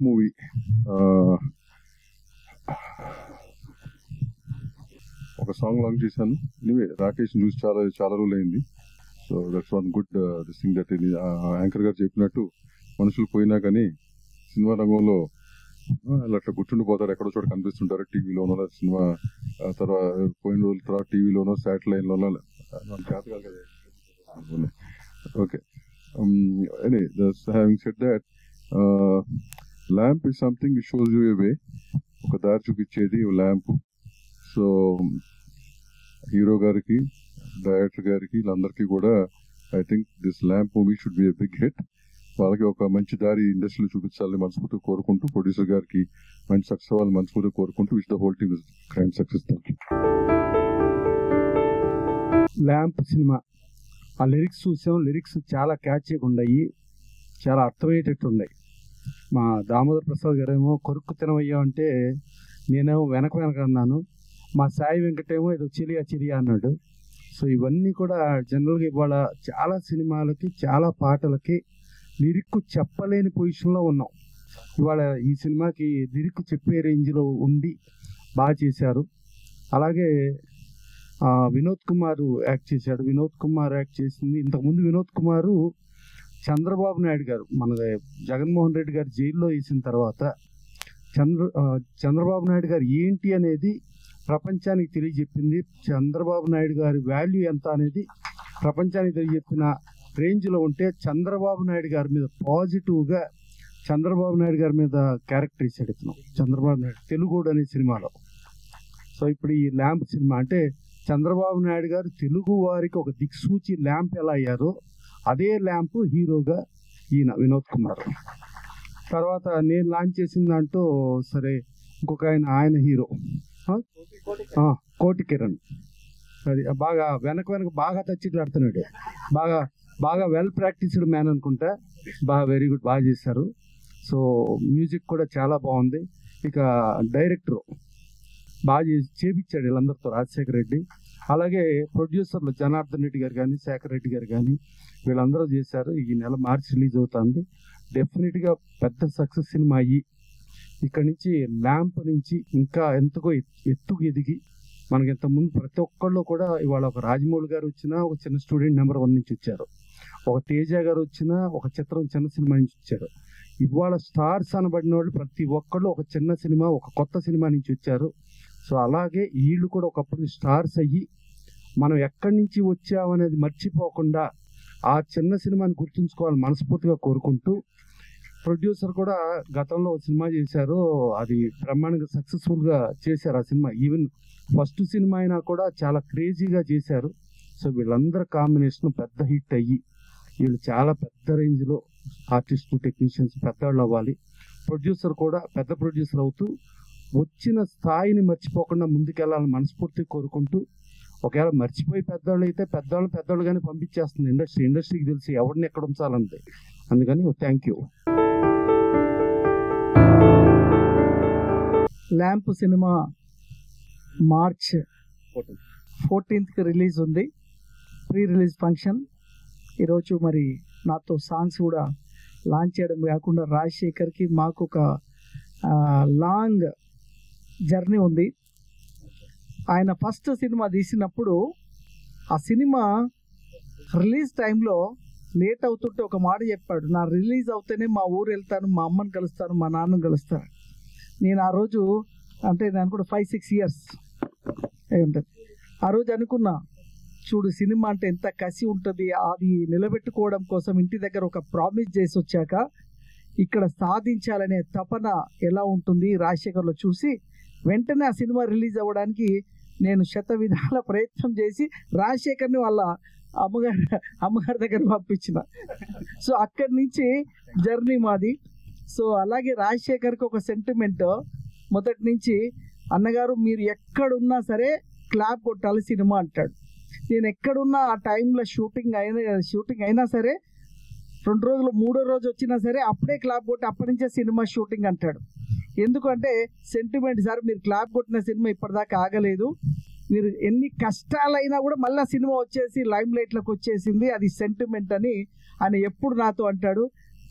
Movie ఒక song launch చేశాను. Anyway Rakesh చూసి చాలా రోజులు అయింది. So that's one good this thing that anchor గారు చెప్పినట్టు మనుషులు పోయినా కానీ సినిమా రంగంలో అట్లా గుర్తుండిపోతారు, ఎక్కడో చోట కనిపిస్తుంటారు. టీవీలోనో సినిమా తర్వాత పోయిన రోజుల తర్వాత టీవీలోనో శాటిలైన్లోనో okay. Having said that lamp is something it shows you a way, ఒక దారి చూపించేది ల్యాంప్. సో హీరో గారికి, డైరెక్టర్ గారికి, వీళ్ళందరికీ కూడా I think this lamp movie should be a big hit. వాళ్ళకి ఒక మంచి దారి ఇండస్ట్రీలో చూపించాలని మనస్ఫూర్తిగా కోరుకుంటూ, ప్రొడ్యూసర్ గారికి మంచి సక్సెస్ అవ్వాలని మనస్ఫూర్తిగా కోరుకుంటూ, which the whole team is grand success. Lamp cinema ఆ లిరిక్స్ చూసాం. లిరిక్స్ చాలా క్యాచీగా ఉన్నాయి, చాలా అర్థమయ్యేటట్టు ఉన్నాయి. మా దామోదర్ ప్రసాద్ గారేమో కొరుక్కు తినవయ్యా అంటే నేనేమో వెనక అన్నాను. మా సాయి వెంకటేమో ఏదో చిలియా అన్నాడు. సో ఇవన్నీ కూడా జనరల్గా ఇవాళ చాలా సినిమాలకి, చాలా పాటలకి లిరిక్ చెప్పలేని పొజిషన్లో ఉన్నాం. ఇవాళ ఈ సినిమాకి లిరిక్ చెప్పే రేంజ్లో ఉండి బాగా చేశారు. అలాగే వినోద్ కుమార్ యాక్ట్ చేశాడు. వినోద్ కుమార్ యాక్ట్ చేసింది ఇంతకుముందు వినోద్ కుమారు చంద్రబాబు నాయుడు గారు, మన జగన్మోహన్ రెడ్డి గారు జైల్లో వేసిన తర్వాత చంద్రబాబు నాయుడు గారు ఏంటి అనేది ప్రపంచానికి తెలియజెప్పింది. చంద్రబాబు నాయుడు గారి వాల్యూ ఎంత అనేది ప్రపంచానికి తెలియజెప్పిన రేంజ్లో ఉంటే, చంద్రబాబు నాయుడు గారి మీద పాజిటివ్గా చంద్రబాబు నాయుడు గారి మీద క్యారెక్టర్ వేసాడు ఇతను. చంద్రబాబు నాయుడు తెలుగుడు అనే సినిమాలో. సో ఇప్పుడు ఈ ల్యాంప్ సినిమా అంటే చంద్రబాబు నాయుడు గారు తెలుగు వారికి ఒక దిక్సూచి ల్యాంప్ ఎలా అయ్యారో అదే ల్యాంప్ హీరోగా ఈయన వినోద్ కుమార్. తర్వాత నేను లాంచ్ చేసిన దాంట్లో సరే ఇంకొక ఆయన హీరో కోటి కిరణ్. అది బాగా వెనక బాగా తచ్చిట్లాడుతున్నాడు. బాగా వెల్ ప్రాక్టీస్డ్ మ్యాన్ అనుకుంటా. బాగా వెరీ గుడ్, బాగా చేశారు. సో మ్యూజిక్ కూడా చాలా బాగుంది. ఇక డైరెక్టర్ బాగా చేపించాడు వీళ్ళందరితో, రాజశేఖర రెడ్డి. అలాగే ప్రొడ్యూసర్లు జనార్దన్ రెడ్డి గారు కానీ, శేఖర్ రెడ్డి గారు కానీ, వీళ్ళందరూ చేశారు. ఈ నెల మార్చి రిలీజ్ అవుతుంది. డెఫినెట్గా పెద్ద సక్సెస్ సినిమా అయ్యి ఇక్కడ నుంచి ల్యాంప్ నుంచి ఇంకా ఎంతకో ఎత్తుకు ఎదిగి మనకి ఇంతకుముందు ప్రతి ఒక్కళ్ళు కూడా ఇవాళ ఒక రాజమౌళి గారు వచ్చినా ఒక చిన్న స్టూడెంట్ నెంబర్ 1 నుంచి వచ్చారు, ఒక తేజ గారు వచ్చినా ఒక చిత్రం చిన్న సినిమా నుంచి వచ్చారు. ఇవాళ స్టార్స్ అనబడిన వాళ్ళు ప్రతి ఒక్కళ్ళు ఒక చిన్న సినిమా, ఒక కొత్త సినిమా నుంచి వచ్చారు. సో అలాగే వీళ్ళు కూడా ఒకప్పుడు స్టార్స్ అయ్యి మనం ఎక్కడి నుంచి వచ్చామనేది మర్చిపోకుండా ఆ చిన్న సినిమాని గుర్తుంచుకోవాలని మనస్ఫూర్తిగా కోరుకుంటూ, ప్రొడ్యూసర్ కూడా గతంలో సినిమా చేశారు, అది బ్రహ్మాండంగా సక్సెస్ఫుల్గా చేశారు ఆ సినిమా. ఈవెన్ ఫస్ట్ సినిమా అయినా కూడా చాలా క్రేజీగా చేశారు. సో వీళ్ళందరూ కాంబినేషన్ పెద్ద హిట్ అయ్యి వీళ్ళు చాలా పెద్ద రేంజ్లో ఆర్టిస్టులు, టెక్నీషియన్స్ పెద్దవాళ్ళు అవ్వాలి. ప్రొడ్యూసర్ కూడా పెద్ద ప్రొడ్యూసర్ అవుతూ వచ్చిన స్థాయిని మర్చిపోకుండా ముందుకెళ్ళాలని మనస్ఫూర్తిగా కోరుకుంటూ, ఒకవేళ మర్చిపోయి పెద్దవాళ్ళు అయితే పెద్దవాళ్ళుగానే పంపించేస్తుంది ఇండస్ట్రీకి తెలిసి ఎవరిని ఎక్కడ ఉంచాలంటే. అందుకని thank you. Lamp cinema March 14th release ఉంది. ప్రీ రిలీజ్ ఫంక్షన్ ఈరోజు మరి నాతో సాంగ్స్ కూడా లాంచ్ చేయడం కాకుండా రాజశేఖర్కి మాకు ఒక లాంగ్ జర్నీ ఉంది. ఆయన ఫస్ట్ సినిమా తీసినప్పుడు ఆ సినిమా రిలీజ్ టైంలో లేట్ అవుతుంటే ఒక మాట చెప్పాడు, నా రిలీజ్ అవుతేనే మా ఊరు వెళ్తాను, మా అమ్మని కలుస్తాను, మా నాన్నని కలుస్తాను. నేను ఆ రోజు అంటే నేను కూడా 5-6 ఇయర్స్ అయి ఉంటుంది. ఆ రోజు అనుకున్నా, చూడు సినిమా అంటే ఎంత కసి ఉంటుంది, అది నిలబెట్టుకోవడం కోసం ఇంటి దగ్గర ఒక ప్రామిస్ చేసి వచ్చాక ఇక్కడ సాధించాలనే తపన ఎలా ఉంటుంది రాజశేఖర్లో చూసి వెంటనే ఆ సినిమా రిలీజ్ అవ్వడానికి నేను శతవిధాల ప్రయత్నం చేసి రాజశేఖర్ని వాళ్ళ అమ్మగారి దగ్గర పంపించిన. సో అక్కడి నుంచి జర్నీ మాది. సో అలాగే రాజశేఖర్కి ఒక సెంటిమెంట్ మొదటి నుంచి, అన్నగారు మీరు ఎక్కడున్నా సరే క్లాప్ కొట్టాలి సినిమా అంటాడు. నేను ఎక్కడున్నా ఆ టైంలో షూటింగ్ అయినా సరే 2 రోజులు 3వ రోజు వచ్చినా సరే అప్పుడే క్లాప్ కొట్టి అప్పటి నుంచే సినిమా షూటింగ్ అంటాడు. ఎందుకంటే సెంటిమెంట్ సార్, మీరు క్లాప్ కొట్టిన సినిమా ఇప్పటిదాకా ఆగలేదు, మీరు ఎన్ని కష్టాలైనా కూడా మళ్ళీ సినిమా వచ్చేసి లైమ్ లైట్లోకి వచ్చేసింది, అది సెంటిమెంట్ అని ఆయన ఎప్పుడు నాతో అంటాడు.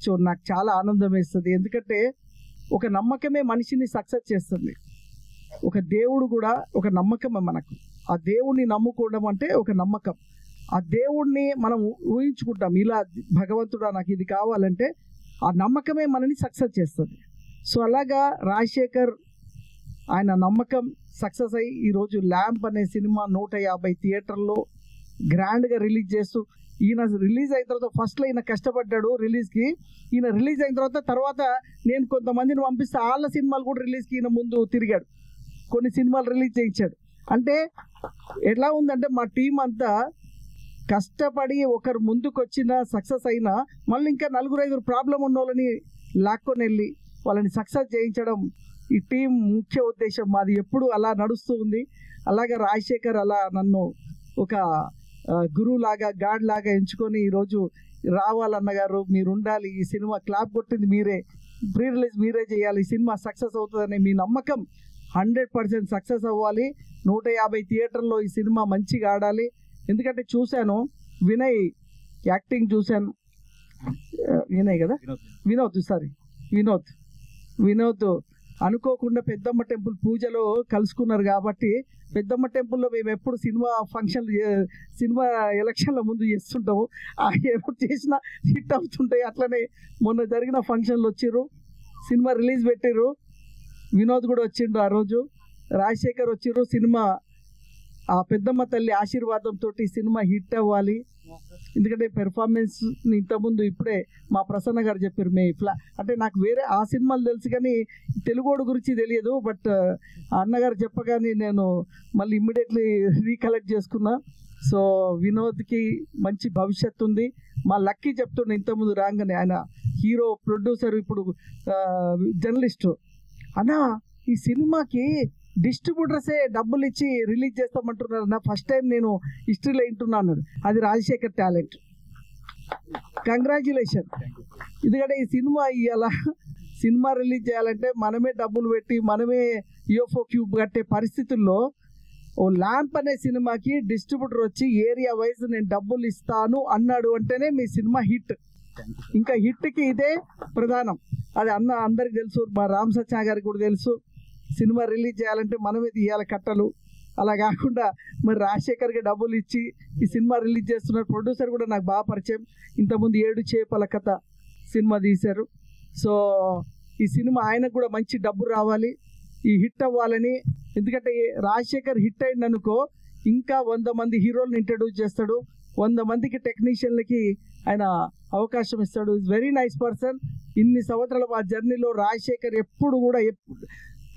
సో నాకు చాలా ఆనందం వేస్తుంది. ఎందుకంటే ఒక నమ్మకమే మనిషిని సక్సెస్ చేస్తుంది. ఒక దేవుడు కూడా ఒక నమ్మకమే మనకు. ఆ దేవుణ్ణి నమ్ముకోవడం అంటే ఒక నమ్మకం. ఆ దేవుణ్ణి మనం ఊహించుకుంటాం, ఇలా భగవంతుడా నాకు ఇది కావాలంటే ఆ నమ్మకమే మనని సక్సెస్ చేస్తుంది. సో అలాగా రాజశేఖర్ ఆయన నమ్మకం సక్సెస్ అయ్యి ఈరోజు ల్యాంప్ అనే సినిమా 150 థియేటర్లో గ్రాండ్గా రిలీజ్ చేస్తూ, ఈయన రిలీజ్ అయిన తర్వాత ఫస్ట్లో ఈయన కష్టపడ్డాడు రిలీజ్కి. ఈయన రిలీజ్ అయిన తర్వాత నేను కొంతమందిని పంపిస్తే వాళ్ళ సినిమాలు కూడా రిలీజ్కి ఈయన ముందు తిరిగాడు, కొన్ని సినిమాలు రిలీజ్ చేయించాడు. అంటే ఎట్లా ఉందంటే మా టీం అంతా కష్టపడి ఒకరు ముందుకు వచ్చిన సక్సెస్ అయినా మళ్ళీ ఇంకా 4-5 ప్రాబ్లం ఉన్న వాళ్ళని లాక్కొని వెళ్ళి వాళ్ళని సక్సెస్ చేయించడం ఈ టీం ముఖ్య ఉద్దేశం. మాది ఎప్పుడు అలా నడుస్తూ ఉంది. అలాగే రాజశేఖర్ అలా నన్ను ఒక గురువు లాగా, గాడ్ లాగా ఎంచుకొని ఈరోజు రావాలన్న గారు మీరు ఉండాలి, ఈ సినిమా క్లాప్ కొట్టింది మీరే, ప్రీ రిలీజ్ మీరే చేయాలి, ఈ సినిమా సక్సెస్ అవుతుందనే మీ నమ్మకం 100% సక్సెస్ అవ్వాలి. 150 థియేటర్లో ఈ సినిమా మంచిగా ఆడాలి. ఎందుకంటే చూశాను వినయ్ యాక్టింగ్ చూశాను. వినయ్ కదా, వినోద్ అనుకోకుండా పెద్దమ్మ టెంపుల్ పూజలో కలుసుకున్నారు కాబట్టి పెద్దమ్మ టెంపుల్లో మేము ఎప్పుడు సినిమా ఎలక్షన్ల ముందు చేస్తుంటాము, ఎప్పుడు చేసినా హిట్ అవుతుంటాయి. అట్లనే మొన్న జరిగిన ఫంక్షన్లు వచ్చిర్రు, సినిమా రిలీజ్ పెట్టిర్రు, వినోద్ కూడా వచ్చిండు ఆ రోజు, రాజశేఖర్ వచ్చిర్రు. సినిమా ఆ పెద్దమ్మ తల్లి ఆశీర్వాదంతో సినిమా హిట్ అవ్వాలి. ఎందుకంటే పెర్ఫార్మెన్స్ ఇంతకుముందు ఇప్పుడే మా ప్రసన్న గారు చెప్పారు, అంటే నాకు వేరే ఆ సినిమాలు తెలుసు కానీ తెలుగోడు గురించి తెలియదు. బట్ అన్నగారు చెప్పగానే నేను మళ్ళీ ఇమ్మీడియట్లీ రీకలెక్ట్ చేసుకున్నా. సో వినోద్కి మంచి భవిష్యత్తు ఉంది. మా లక్కీ చెప్తుండే ఇంతకుముందు రాగానే, ఆయన హీరో, ప్రొడ్యూసర్, ఇప్పుడు జర్నలిస్టు, అన్నా ఈ సినిమాకి డిస్ట్రిబ్యూటర్సే డబ్బులు ఇచ్చి రిలీజ్ చేస్తామంటున్నారు అన్న, ఫస్ట్ టైం నేను హిస్టరీలో వింటున్నా అన్నాడు. అది రాజశేఖర్ టాలెంట్. కంగ్రాచ్యులేషన్. ఎందుకంటే ఈ సినిమా రిలీజ్ చేయాలంటే మనమే డబ్బులు పెట్టి మనమే యూఎఫ్ఓ క్యూబ్ కట్టే పరిస్థితుల్లో ఓ ల్యాంప్ అనే సినిమాకి డిస్ట్రిబ్యూటర్ వచ్చి ఏరియా వైజ్ నేను డబ్బులు ఇస్తాను అన్నాడు అంటేనే మీ సినిమా హిట్. ఇంకా హిట్కి ఇదే ప్రధానం. అది అందరికి తెలుసు, మా రామ్ సత్య గారికి కూడా తెలుసు. సినిమా రిలీజ్ చేయాలంటే మనమే తీయాలి కట్టలు. అలా కాకుండా మరి రాజశేఖర్కి డబ్బులు ఇచ్చి ఈ సినిమా రిలీజ్ చేస్తున్నారు. ప్రొడ్యూసర్ కూడా నాకు బాగా పరిచయం, ఇంతకుముందు 7 చేపల కథ సినిమా తీశారు. సో ఈ సినిమా ఆయనకు కూడా మంచి డబ్బు రావాలి, ఈ హిట్ అవ్వాలని. ఎందుకంటే రాజశేఖర్ హిట్ అయిందనుకో ఇంకా 100 మంది హీరోలను ఇంట్రడ్యూస్ చేస్తాడు, 100 మందికి టెక్నీషియన్లకి ఆయన అవకాశం ఇస్తాడు. Very nice person. ఇన్ని సంవత్సరాల మా జర్నీలో రాజశేఖర్ ఎప్పుడు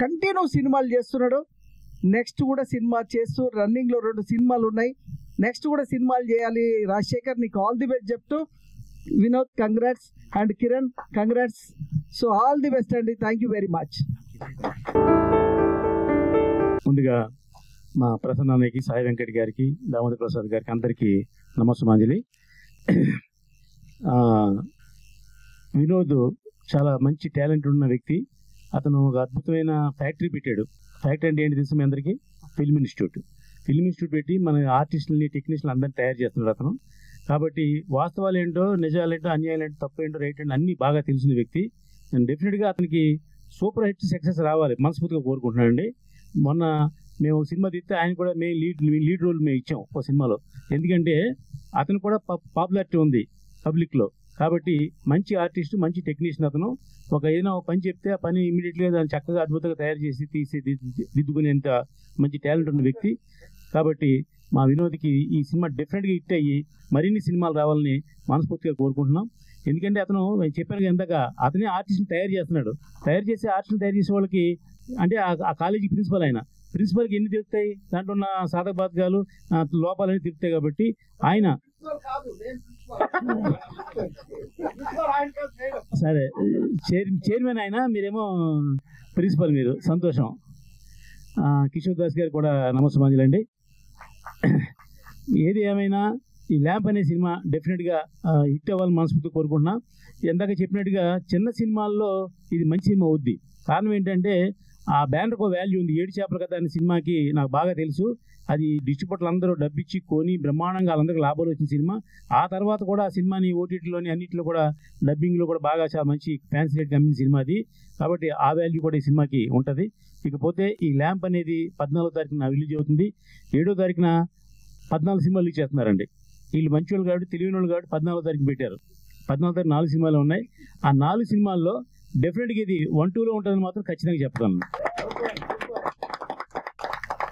కంటిన్యూ సినిమాలు చేస్తున్నాడు. నెక్స్ట్ కూడా సినిమా చేస్తూ రన్నింగ్లో 2 సినిమాలు ఉన్నాయి. నెక్స్ట్ కూడా సినిమాలు చేయాలి రాజశేఖర్. నీకు ఆల్ ది బెస్ట్ చెప్తూ Vinod congrats and Kiran congrats. So all the best అండి. Thank you very much. ముందుగా మా ప్రసన్నానికి, సాయి వెంకట్ గారికి, దామోదర్ ప్రసాద్ గారికి అందరికీ నమస్సుమాంజలి. వినోద్ చాలా మంచి టాలెంట్ ఉన్న వ్యక్తి. అతను ఒక అద్భుతమైన ఫ్యాక్టరీ పెట్టాడు. ఫ్యాక్టరీ అంటే ఏంటి తెలుసు మీ అందరికీ? ఫిల్మ్ ఇన్స్టిట్యూట్ పెట్టి మన ఆర్టిస్టులని, టెక్నీషియన్లు అందరినీ తయారు చేస్తున్నాడు అతను. కాబట్టి వాస్తవాలు ఏంటో, నిజాలేంటో, అన్యాయాలు ఏంటో, తప్పు ఏంటో, రైట్ ఏంటో అన్నీ బాగా తెలిసిన వ్యక్తి. నేను డెఫినెట్గా అతనికి సూపర్ హిట్ సక్సెస్ రావాలి మనస్ఫూర్తిగా కోరుకుంటున్నానండి. మొన్న మేము సినిమా తీస్తే ఆయన కూడా మేము లీడ్ రోల్ మేము ఇచ్చాం ఒక సినిమాలో. ఎందుకంటే అతను కూడా పాపులారిటీ ఉంది పబ్లిక్లో. కాబట్టి మంచి ఆర్టిస్ట్, మంచి టెక్నీషియన్ అతను. ఏదైనా ఒక పని చెప్తే ఆ పని ఇమీడియట్గా దాన్ని చక్కగా అద్భుతంగా తయారు చేసి దిద్దుకునేంత మంచి టాలెంట్ ఉన్న వ్యక్తి. కాబట్టి మా వినోద్కి ఈ సినిమా డెఫినెట్గా హిట్ అయ్యి మరిన్ని సినిమాలు రావాలని మనస్ఫూర్తిగా కోరుకుంటున్నాం. ఎందుకంటే అతను చెప్పాను ఎందాక అతనే ఆర్టిస్ట్ని తయారు చేస్తున్నాడు. తయారు చేసే వాళ్ళకి అంటే ఆ కాలేజీ ప్రిన్సిపల్కి ఎన్ని తిరుగుతాయి, దాంట్లో ఉన్న సాధక బాధకాలు, లోపాలన్నీ తిరుగుతాయి. కాబట్టి ఆయన సరే చైర్మన్ ఆయన, మీరేమో ప్రిన్సిపల్, మీరు సంతోషం. కిషోర్ దాస్ గారు కూడా నమస్కారం అండి. ఏది ఏమైనా ఈ ల్యాంప్ అనే సినిమా డెఫినెట్గా హిట్ అవ్వాలని మనస్ఫూర్తిగా కోరుకుంటున్నా. ఎందాక చెప్పినట్టుగా చిన్న సినిమాల్లో ఇది మంచి సినిమా అవుద్ది. కారణం ఏంటంటే ఆ బ్యానర్కి ఒక వాల్యూ ఉంది. 7 చేపల కథ అనే సినిమాకి నాకు బాగా తెలుసు. అది డిస్ట్రిబ్యూటర్లు అందరూ డబ్బిచ్చి కొని బ్రహ్మాండంగా వాళ్ళందరికీ లాభాలు వచ్చిన సినిమా. ఆ తర్వాత కూడా ఆ సినిమాని ఓటీటీలోని అన్నింటిలో కూడా డబ్బింగ్లో కూడా బాగా చాలా మంచి ఫ్యాన్స్ రేట్ కమ్మిన సినిమా అది. కాబట్టి ఆ వాల్యూ కూడా ఈ సినిమాకి ఉంటుంది. ఇకపోతే ఈ ల్యాంప్ అనేది 14వ తారీఖున రిలీజ్ అవుతుంది. 7వ తారీఖున 14 సినిమాలు రిలీజ్ చేస్తున్నారండి. వీళ్ళు మంచి వాళ్ళు కాబట్టి తెలియని వాళ్ళు కాబట్టి 14వ తారీఖు పెట్టారు. 14వ తారీఖు 4 సినిమాలు ఉన్నాయి. ఆ 4 సినిమాల్లో డెఫినెట్గా ఇది 1-2లో ఉంటుందని మాత్రం ఖచ్చితంగా చెప్పగలను.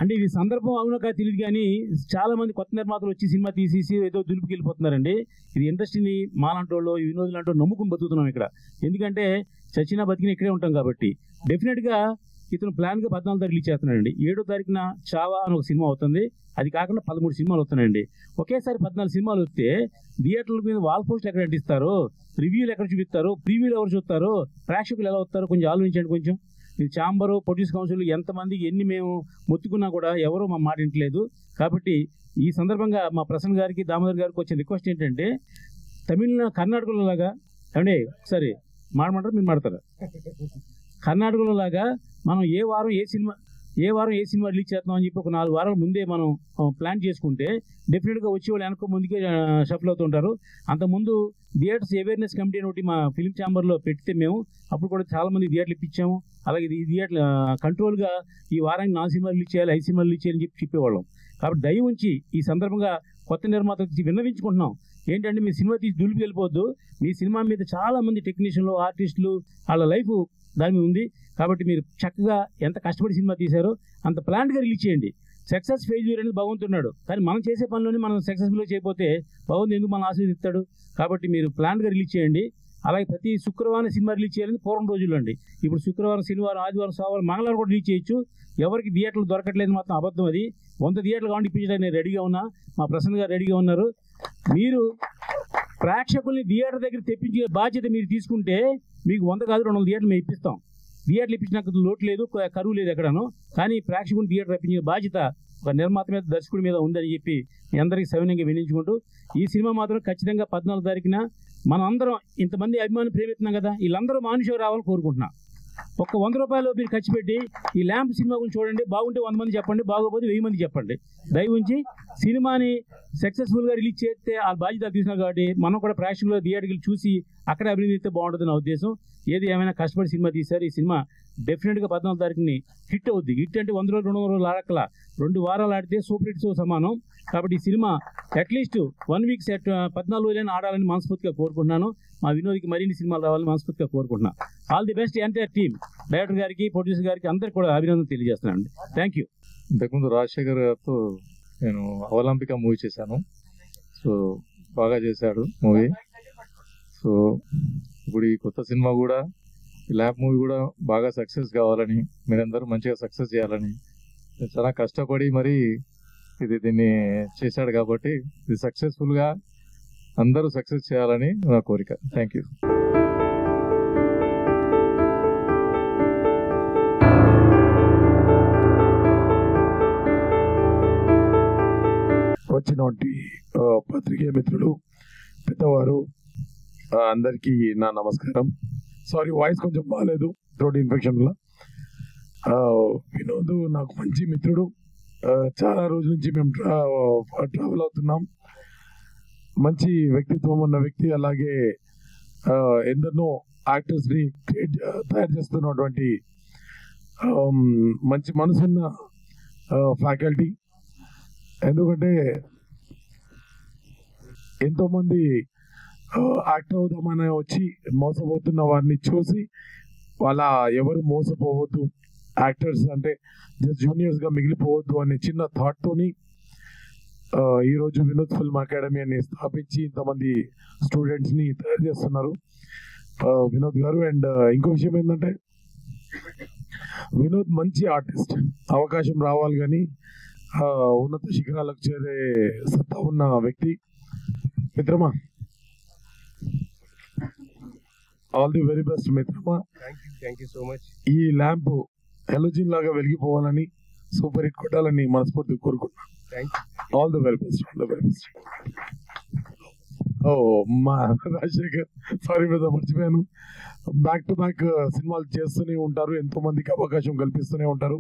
అంటే ఇది సందర్భం అవునో కాదు తెలియదు, కానీ చాలా మంది కొత్త నిర్మాతలు వచ్చి సినిమా తీసేసి ఏదో దులుపుకి వెళ్ళిపోతున్నారండి. ఇది ఇండస్ట్రీని మాలాంటి వాళ్ళు వినోదులు లాంటి వాళ్ళు నమ్ముకుని బతుకుతున్నాం ఇక్కడ. ఎందుకంటే చచ్చినా బతికినా ఇక్కడే ఉంటాం కాబట్టి డెఫినెట్గా ఇతను ప్లాన్గా 14వ తారీఖు రిలీజ్ చేస్తున్నాడండి. 7వ తారీఖున చావా అని ఒక సినిమా అవుతుంది. అది కాకుండా 13 సినిమాలు వస్తున్నాయండి. ఒకేసారి 14 సినిమాలు వస్తే థియేటర్ల మీద వాల్ పోస్టులు ఎక్కడ అంటిస్తారు, రివ్యూలు ఎక్కడ చూపిస్తారు, ప్రీవ్యూలు ఎవరు చూస్తారు, ప్రేక్షకులు ఎలా వస్తారు, కొంచెం ఆలోచించండి. కొంచెం ఇది ఛాంబరు, ప్రొడ్యూస్ కౌన్సిల్ ఎంతమందికి ఎన్ని మేము మొత్తుకున్నా కూడా ఎవరూ మా మాట వింటలేదు. కాబట్టి ఈ సందర్భంగా మా ప్రసన్న గారికి, దామోదర్ గారికి వచ్చే రిక్వెస్ట్ ఏంటంటే, కర్ణాటకలో లాగా ఏమండి సరే మాడమంటారు, మీరు మాడతారా? కర్ణాటకలో లాగా మనం ఏ వారం ఏ సినిమా రిలీజ్ చేస్తాం అని చెప్పి ఒక 4 వారాల ముందే మనం ప్లాన్ చేసుకుంటే డెఫినెట్గా వచ్చే వాళ్ళు వెనక ముందుకే షఫల్ అవుతుంటారు. అంతకుముందు థియేటర్స్ అవేర్నెస్ కమిటీ అని ఒకటి మా ఫిల్మ్ ఛాంబర్లో పెడితే మేము అప్పుడు కూడా చాలామంది థియేటర్లు ఇప్పించాము. అలాగే ఈ థియేటర్ కంట్రోల్గా ఈ వారానికి 4 సినిమాలు రిలీజ్ చేయాలి, 5 సినిమాలు రిలీజ్ చేయాలని చెప్పేవాళ్ళం. కాబట్టి దయ ఉంచి ఈ సందర్భంగా కొత్త నిర్మాతలకు విన్నవించుకుంటున్నాం. ఏంటంటే మీ సినిమా తీసి దులిపి వెళ్ళిపోవద్దు. మీ సినిమా మీద చాలామంది టెక్నీషియన్లు, ఆర్టిస్టులు వాళ్ళ లైఫ్ దాని మీద ఉంది. కాబట్టి మీరు చక్కగా ఎంత కష్టపడి సినిమా తీశారో అంత ప్లాన్గా రిలీజ్ చేయండి. సక్సెస్ ఫెయిల్యూర్ అనేది భగవంతున్నాడు, కానీ మనం చేసే పనిలోనే మనం సక్సెస్ఫుల్గా చేయకపోతే భగవంతుడు ఎందుకు మనం ఆశీర్వదిస్తాడు? కాబట్టి మీరు ప్లాన్గా రిలీజ్ చేయండి. అలాగే ప్రతి శుక్రవారం సినిమా రిలీజ్ చేయాలని పూర్వం రోజుల్లో అండి. ఇప్పుడు శుక్రవారం, శనివారం, ఆదివారం, సోమవారం, మంగళవారం కూడా రిలీజ్ చేయొచ్చు. ఎవరికి థియేటర్లు దొరకట్లేదు మాత్రం అబద్ధం. అది 100 థియేటర్లు కావాలి ఇప్పించడానికి నేను రెడీగా ఉన్నా, మా ప్రసన్న గారు రెడీగా ఉన్నారు. మీరు ప్రేక్షకుల్ని థియేటర్ దగ్గర తెప్పించే బాధ్యత మీరు తీసుకుంటే మీకు 100 కాదు 200 థియేటర్లు మేము ఇప్పిస్తాం. థియేటర్లు ఇప్పించినాక లోటు లేదు, కరువు లేదు ఎక్కడను. కానీ ప్రేక్షకుని థియేటర్ రప్పించే బాధ్యత ఒక నిర్మాత మీద, దర్శకుడి మీద ఉందని చెప్పి మీ అందరికీ సవినయంగా వినించుకుంటూ ఈ సినిమా మాత్రం ఖచ్చితంగా 14వ తారీఖున మనం అందరం ఇంతమంది అభిమానులు ప్రేమిస్తున్నాం కదా, వీళ్ళందరూ మానుషో రావాలని కోరుకుంటున్నా. ఒక్క 100 రూపాయలు మీరు ఖర్చు పెట్టి ఈ ల్యాంప్ సినిమా గురించి చూడండి. బాగుంటే 100 మంది చెప్పండి, బాగోపోతే 1000 మంది చెప్పండి. దయ ఉంచి సినిమాని సక్సెస్ఫుల్గా రిలీజ్ చేస్తే ఆ బాధ్యత తీసుకున్నారు కాబట్టి మనం కూడా ప్రేక్షకులు థియేటర్కి చూసి అక్కడే అభినందిస్తే బాగుంటుంది నా ఉద్దేశం. ఏది ఏమైనా కష్టపడి సినిమా తీశారు. ఈ సినిమా డెఫినెట్గా 14వ తారీఖుని హిట్ అవుద్ది. హిట్ అంటే 100 రోజులు 200 రోజులు ఆడక్కల, 2 వారాలు ఆడితే సూపర్ హిట్స్ సమానం. కాబట్టి ఈ సినిమా అట్లీస్ట్ 1 వీక్ 14 రోజులైనా ఆడాలని మనస్ఫూర్తిగా కోరుకుంటున్నాను. మా వినోద్కి మరిన్ని సినిమాలు రావాలని మనస్ఫూర్తిగా కోరుకుంటున్నాను. All the best entire team, director గారికి, ప్రొడ్యూసర్ గారికి అందరికీ కూడా అభినందనలు తెలియజేస్తున్నానండి. Thank you. ఇంతకుముందు రాజశేఖర్ గారితో నేను అవలంబిక మూవీ చేశాను. సో బాగా చేశాడు మూవీ. సో ఇప్పుడు ఈ కొత్త సినిమా కూడా, ఈ ల్యాంప్ మూవీ కూడా బాగా సక్సెస్ కావాలని, మీరందరూ మంచిగా సక్సెస్ చేయాలని చాలా కష్టపడి మరి దీన్ని చేశాడు. కాబట్టి ఇది సక్సెస్ఫుల్గా అందరూ సక్సెస్ చేయాలని నా కోరిక. Thank you. వచ్చినటువంటి పత్రికే మిత్రులు, పెద్దవారు అందరికీ నా నమస్కారం. సారీ, వాయిస్ కొంచెం బాగాలేదు, థ్రోట్ ఇన్ఫెక్షన్ వల్ల. వినోద్ నాకు మంచి మిత్రుడు. చాలా రోజుల నుంచి మేము ట్రావెల్ అవుతున్నాం. మంచి వ్యక్తిత్వం ఉన్న వ్యక్తి. అలాగే ఎందరినో యాక్టర్స్ని తయారు చేస్తున్నటువంటి మంచి మనసున్న ఫ్యాకల్టీ. ఎందుకంటే ఎంతోమంది యాక్టర్ అవుదామని వచ్చి మోసపోతున్న వారిని చూసి వాళ్ళ ఎవరు మోసపోవద్దు, యాక్టర్స్ అంటే జస్ట్ జూనియర్స్గా మిగిలిపోవద్దు అనే చిన్న థాట్తోని ఈరోజు వినోద్ ఫిల్మ్ అకాడమీ అని స్థాపించి ఇంతమంది స్టూడెంట్స్ని తయారు చేస్తున్నారు వినోద్ గారు. అండ్ ఇంకో విషయం ఏంటంటే, వినోద్ మంచి ఆర్టిస్ట్. అవకాశం రావాలి కానీ ఉన్నత శిఖరాలకు చేరే సత్తా ఉన్న వ్యక్తి. మిత్రమా, ఆల్ ది వెరీ బెస్ట్ మిత్రమా. Thank you so much. ఈ ల్యాంప్ హెలోజిన్ లాగా వెలిగిపోవాలని, సూపర్ హిట్ కొట్టాలని మనస్ఫూర్తిగా కోరుకుంటున్నాను. All the very best, all the very best. ఓ మా రాజశేఖర్, సారీ బ్రదర్, మర్చిపోయాను. బ్యాక్ టు బ్యాక్ సినిమాలు చేస్తూనే ఉంటారు, ఎంతో మందికి అవకాశం కల్పిస్తూనే ఉంటారు.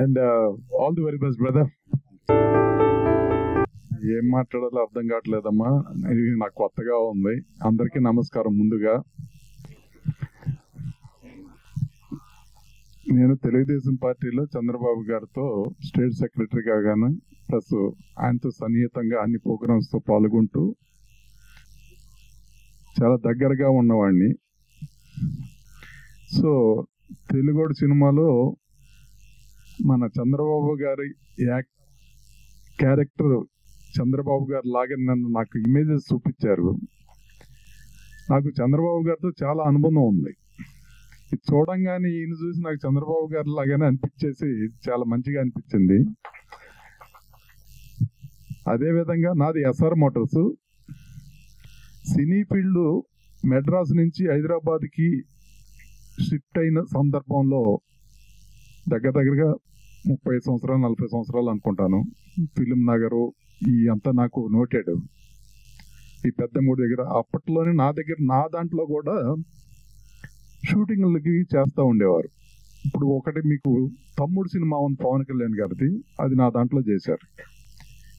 And all the very best brother. ఏం మాట్లాడాలో అర్థం కావట్లేదమ్మా, ఇది నాకు కొత్తగా ఉంది. అందరికీ నమస్కారం. ముందుగా నేను తెలుగుదేశం పార్టీలో చంద్రబాబు గారితో స్టేట్ సెక్రటరీగా గాను ప్లస్ ఆయనతో సన్నిహితంగా అన్ని ప్రోగ్రామ్స్తో పాల్గొంటూ చాలా దగ్గరగా ఉన్నవాడిని. సో తెలుగోడు సినిమాలో మన చంద్రబాబు గారి క్యారెక్టర్ చంద్రబాబు గారు లాగా నాకు ఇమేజెస్ చూపించారు. నాకు చంద్రబాబు గారితో చాలా అనుబంధం ఉంది. ఇది చూడంగానే ఈయన చూసి నాకు చంద్రబాబు గారి లాగానే అనిపించేసి చాలా మంచిగా అనిపించింది. అదేవిధంగా నాది SR Motors. Cine field Madras నుంచి హైదరాబాద్కి షిఫ్ట్ అయిన సందర్భంలో దగ్గరగా 30 సంవత్సరాలు 40 సంవత్సరాలు అనుకుంటాను. ఫిలిం నగరు ఈ అంతా నాకు నోటెడ్. ఈ పెద్దమూడి దగ్గర అప్పట్లోనే నా దాంట్లో కూడా షూటింగ్లకి చేస్తూ ఉండేవారు. ఇప్పుడు ఒకటి మీకు తమ్ముడు సినిమా ఉంది పవన్ కళ్యాణ్ గారిది, అది నా దాంట్లో చేశారు.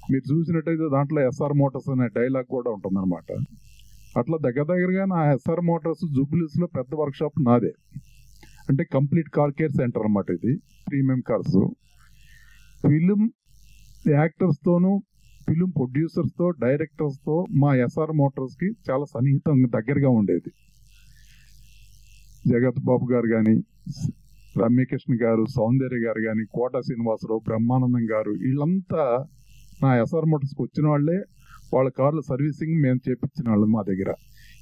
మీరు చూసినట్టయితే దాంట్లో ఎస్ఆర్ మోటార్స్ అనే డైలాగ్ కూడా ఉంటుందన్నమాట. అట్లా దగ్గరగా నా ఎస్ఆర్ మోటార్స్ జూబ్లీస్లో పెద్ద వర్క్షాప్ నాదే. అంటే కంప్లీట్ కార్ కేర్ సెంటర్ అన్నమాట. ఇది ప్రీమియం కార్స్. ఫిలిం యాక్టర్స్తోనూ ఫిలిం ప్రొడ్యూసర్స్తో డైరెక్టర్స్తో మా ఎస్ఆర్ మోటార్స్కి చాలా సన్నిహితంగా దగ్గరగా ఉండేది. జగత్ బాబు గారు కానీ, రమ్యకృష్ణ గారు, సౌందర్య గారు కానీ, కోట శ్రీనివాసరావు, బ్రహ్మానందం గారు, వీళ్ళంతా నా ఎస్ఆర్ మోటార్స్కి వచ్చిన వాళ్ళే. వాళ్ళ కార్ల సర్వీసింగ్ మేము చేపించిన వాళ్ళు మా దగ్గర.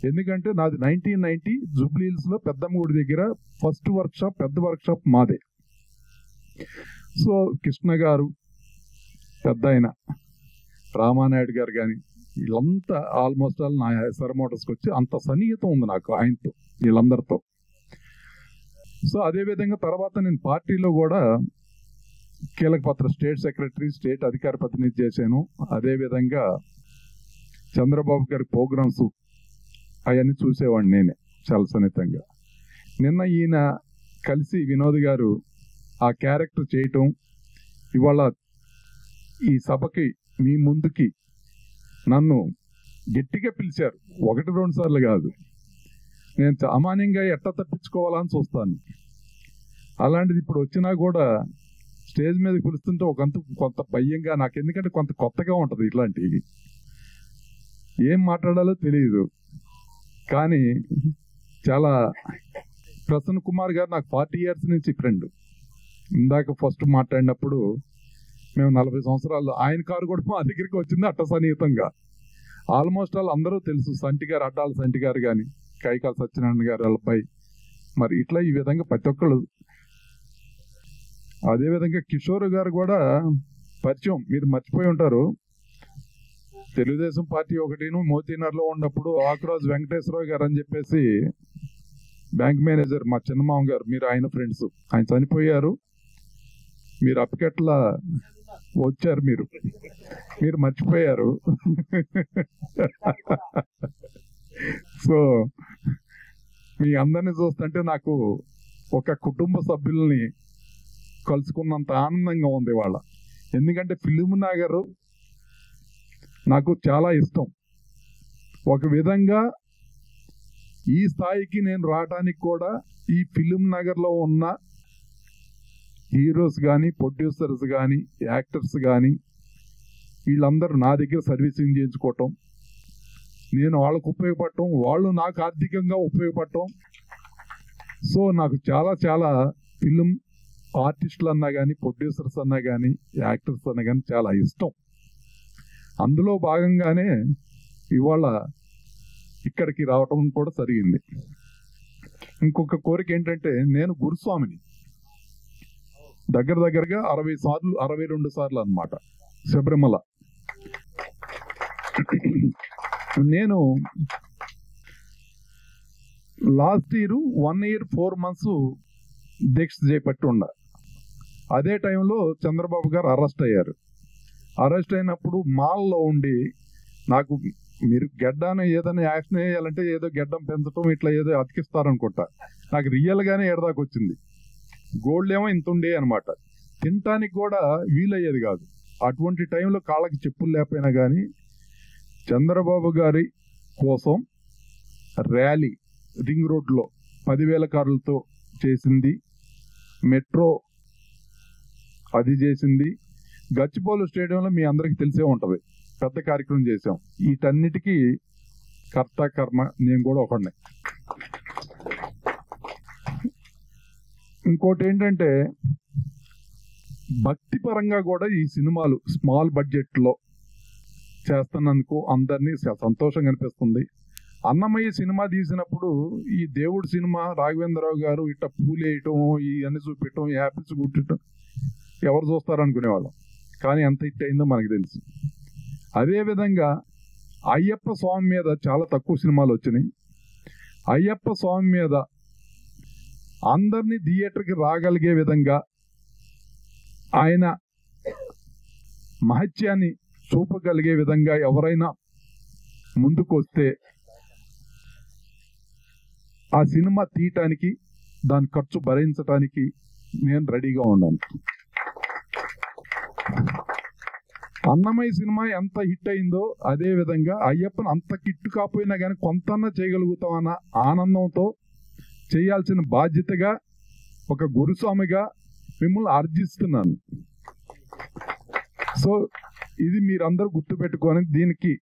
ఎందుకంటే నాది 1990 జూబ్లీ హిల్స్లో పెద్దమ్మగుడి దగ్గర ఫస్ట్ వర్క్షాప్, పెద్ద వర్క్షాప్ మాదే. సో కృష్ణ గారు, పెద్ద ఆయన రామానాయుడు గారు కానీ, వీళ్ళంతా ఆల్మోస్ట్ ఆల్ నా ఎస్ఆర్ మోటార్స్కి వచ్చి అంత సన్నిహితం ఉంది నాకు ఆయనతో, వీళ్ళందరితో. సో అదేవిధంగా తర్వాత నేను పార్టీలో కూడా కీలక పాత్ర, స్టేట్ సెక్రటరీ, స్టేట్ అధికార ప్రతినిధి చేశాను. అదేవిధంగా చంద్రబాబు గారి ప్రోగ్రామ్స్ అవన్నీ చూసేవాడిని నేనే చాలా సన్నిహితంగా. నిన్న ఈయన కలిసి వినోద్ గారు ఆ క్యారెక్టర్ చేయటం, ఇవాళ ఈ సభకి మీ ముందుకి నన్ను గట్టిగా పిలిచారు. 1-2 సార్లు కాదు. నేను సామాన్యంగా ఎట్లా తప్పించుకోవాలని చూస్తాను. అలాంటిది ఇప్పుడు వచ్చినా కూడా స్టేజ్ మీద పిలుస్తుంటే కొంత భయంగా నాకు, ఎందుకంటే కొంత కొత్తగా ఉంటుంది. ఇట్లాంటివి ఏం మాట్లాడాలో తెలియదు. కానీ చాలా ప్రసన్న కుమార్ గారు నాకు 40 years నుంచి ఫ్రెండ్. ఇందాక ఫస్ట్ మాట్లాడినప్పుడు మేము 40 సంవత్సరాలు, ఆయన కారు కూడా మా దగ్గరికి వచ్చింది అట్ట సన్నిహితంగా. ఆల్మోస్ట్ ఆల్ అందరూ తెలుసు. సంటి గారు, అడ్డాల సంటి గారు కానీ, కైకాల సత్యనారాయణ గారు, వాళ్ళపై మరి ఇట్లా ఈ విధంగా ప్రతి ఒక్కళ్ళు. అదేవిధంగా కిషోర్ గారు కూడా పరిచయం, మీరు మర్చిపోయి ఉంటారు. తెలుగుదేశం పార్టీ ఒకటిను మోతీనగర్లో ఉన్నప్పుడు ఆకురాజు వెంకటేశ్వరరావు గారు అని చెప్పేసి బ్యాంక్ మేనేజర్, మా చిన్నమామ గారు, మీరు ఆయన ఫ్రెండ్స్. ఆయన చనిపోయారు. మీరు అప్పకెట్లా వచ్చారు, మీరు మర్చిపోయారు. సో మీ అందరినీ చూస్తుంటే నాకు ఒక కుటుంబ సభ్యుల్ని కలుసుకున్నంత ఆనందంగా ఉంది వాళ్ళ. ఎందుకంటే ఫిలిం నగర్ నాకు చాలా ఇష్టం. ఒక విధంగా ఈ స్థాయికి నేను రావడానికి కూడా ఈ ఫిలిం నగర్లో ఉన్న హీరోస్ కానీ, ప్రొడ్యూసర్స్ కానీ, యాక్టర్స్ కానీ, వీళ్ళందరూ నా దగ్గర సర్వీసింగ్ చేయించుకోవటం, నేను వాళ్ళకు ఉపయోగపడటం, వాళ్ళు నాకు ఆర్థికంగా ఉపయోగపడటం. సో నాకు చాలా చాలా ఫిలిం ఆర్టిస్టులు అన్నా కానీ, ప్రొడ్యూసర్స్ అన్నా కానీ, యాక్టర్స్ అన్నా కానీ చాలా ఇష్టం. అందులో భాగంగానే ఇవాళ ఇక్కడికి రావటం కూడా జరిగింది. ఇంకొక కోరిక ఏంటంటే, నేను గురుస్వామిని దగ్గరగా 62 సార్లు అన్నమాట శబరిమల. నేను లాస్ట్ ఇయర్ 1 year 4 months దీక్ష చేపట్టి ఉండ. అదే టైంలో చంద్రబాబు గారు అరెస్ట్ అయ్యారు. అరెస్ట్ అయినప్పుడు మాల్లో ఉండి నాకు, మీరు గెడ్డాను ఏదైనా యాక్షన్ వేయాలంటే ఏదో గెడ్డం పెంచడం ఇట్లా ఏదో అతికిస్తారనుకుంటా. నాకు రియల్గానే ఎడదాకా వచ్చింది. గోల్డ్ ఏమో ఇంత ఉండే అనమాట. తినటానికి కూడా వీలయ్యేది కాదు. అటువంటి టైంలో కాళ్ళకి చెప్పులు లేకపోయినా కానీ చంద్రబాబు గారి కోసం ర్యాలీ రింగ్ రోడ్లో 10,000 కార్లతో చేసింది, మెట్రో అది చేసింది, గచ్చిబౌలి స్టేడియంలో మీ అందరికీ తెలిసే ఉంటుంది, పెద్ద కార్యక్రమం చేసాం. వీటన్నిటికీ కర్త కర్మ నేను కూడా ఒకడినే. ఇంకోటి ఏంటంటే భక్తి పరంగా కూడా ఈ సినిమాలు స్మాల్ బడ్జెట్లో చేస్తున్నందుకు అందరినీ సంతోషంగా అనిపిస్తుంది. అన్నమయ్య సినిమా తీసినప్పుడు ఈ దేవుడి సినిమా రాఘవేంద్రరావు గారు ఇట్లా పూలు వేయటం, ఇవన్నీ చూపించటం, యాపిల్స్ కుట్టడం ఎవరు చూస్తారు అనుకునేవాళ్ళం. కానీ ఎంత హిట్ అయిందో మనకు తెలుసు. అదేవిధంగా అయ్యప్ప స్వామి మీద చాలా తక్కువ సినిమాలు వచ్చినాయి. అయ్యప్ప స్వామి మీద అందరినీ థియేటర్కి రాగలిగే విధంగా ఆయన మహత్యాన్ని చూపగలిగే విధంగా ఎవరైనా ముందుకు వస్తే ఆ సినిమా తీయటానికి, దాని ఖర్చు భరించటానికి నేను రెడీగా ఉన్నాను. అన్నమయ్య సినిమా ఎంత హిట్ అయిందో అదే విధంగా అయ్యప్పని అంత హిట్ కాకపోయినా కానీ కొంతన్నా చేయగలుగుతామన్న ఆనందంతో చేయాల్సిన బాధ్యతగా ఒక గురుస్వామిగా మిమ్మల్ని ఆర్జిస్తున్నాను. సో ఇది మీరందరూ గుర్తుపెట్టుకొని దీనికి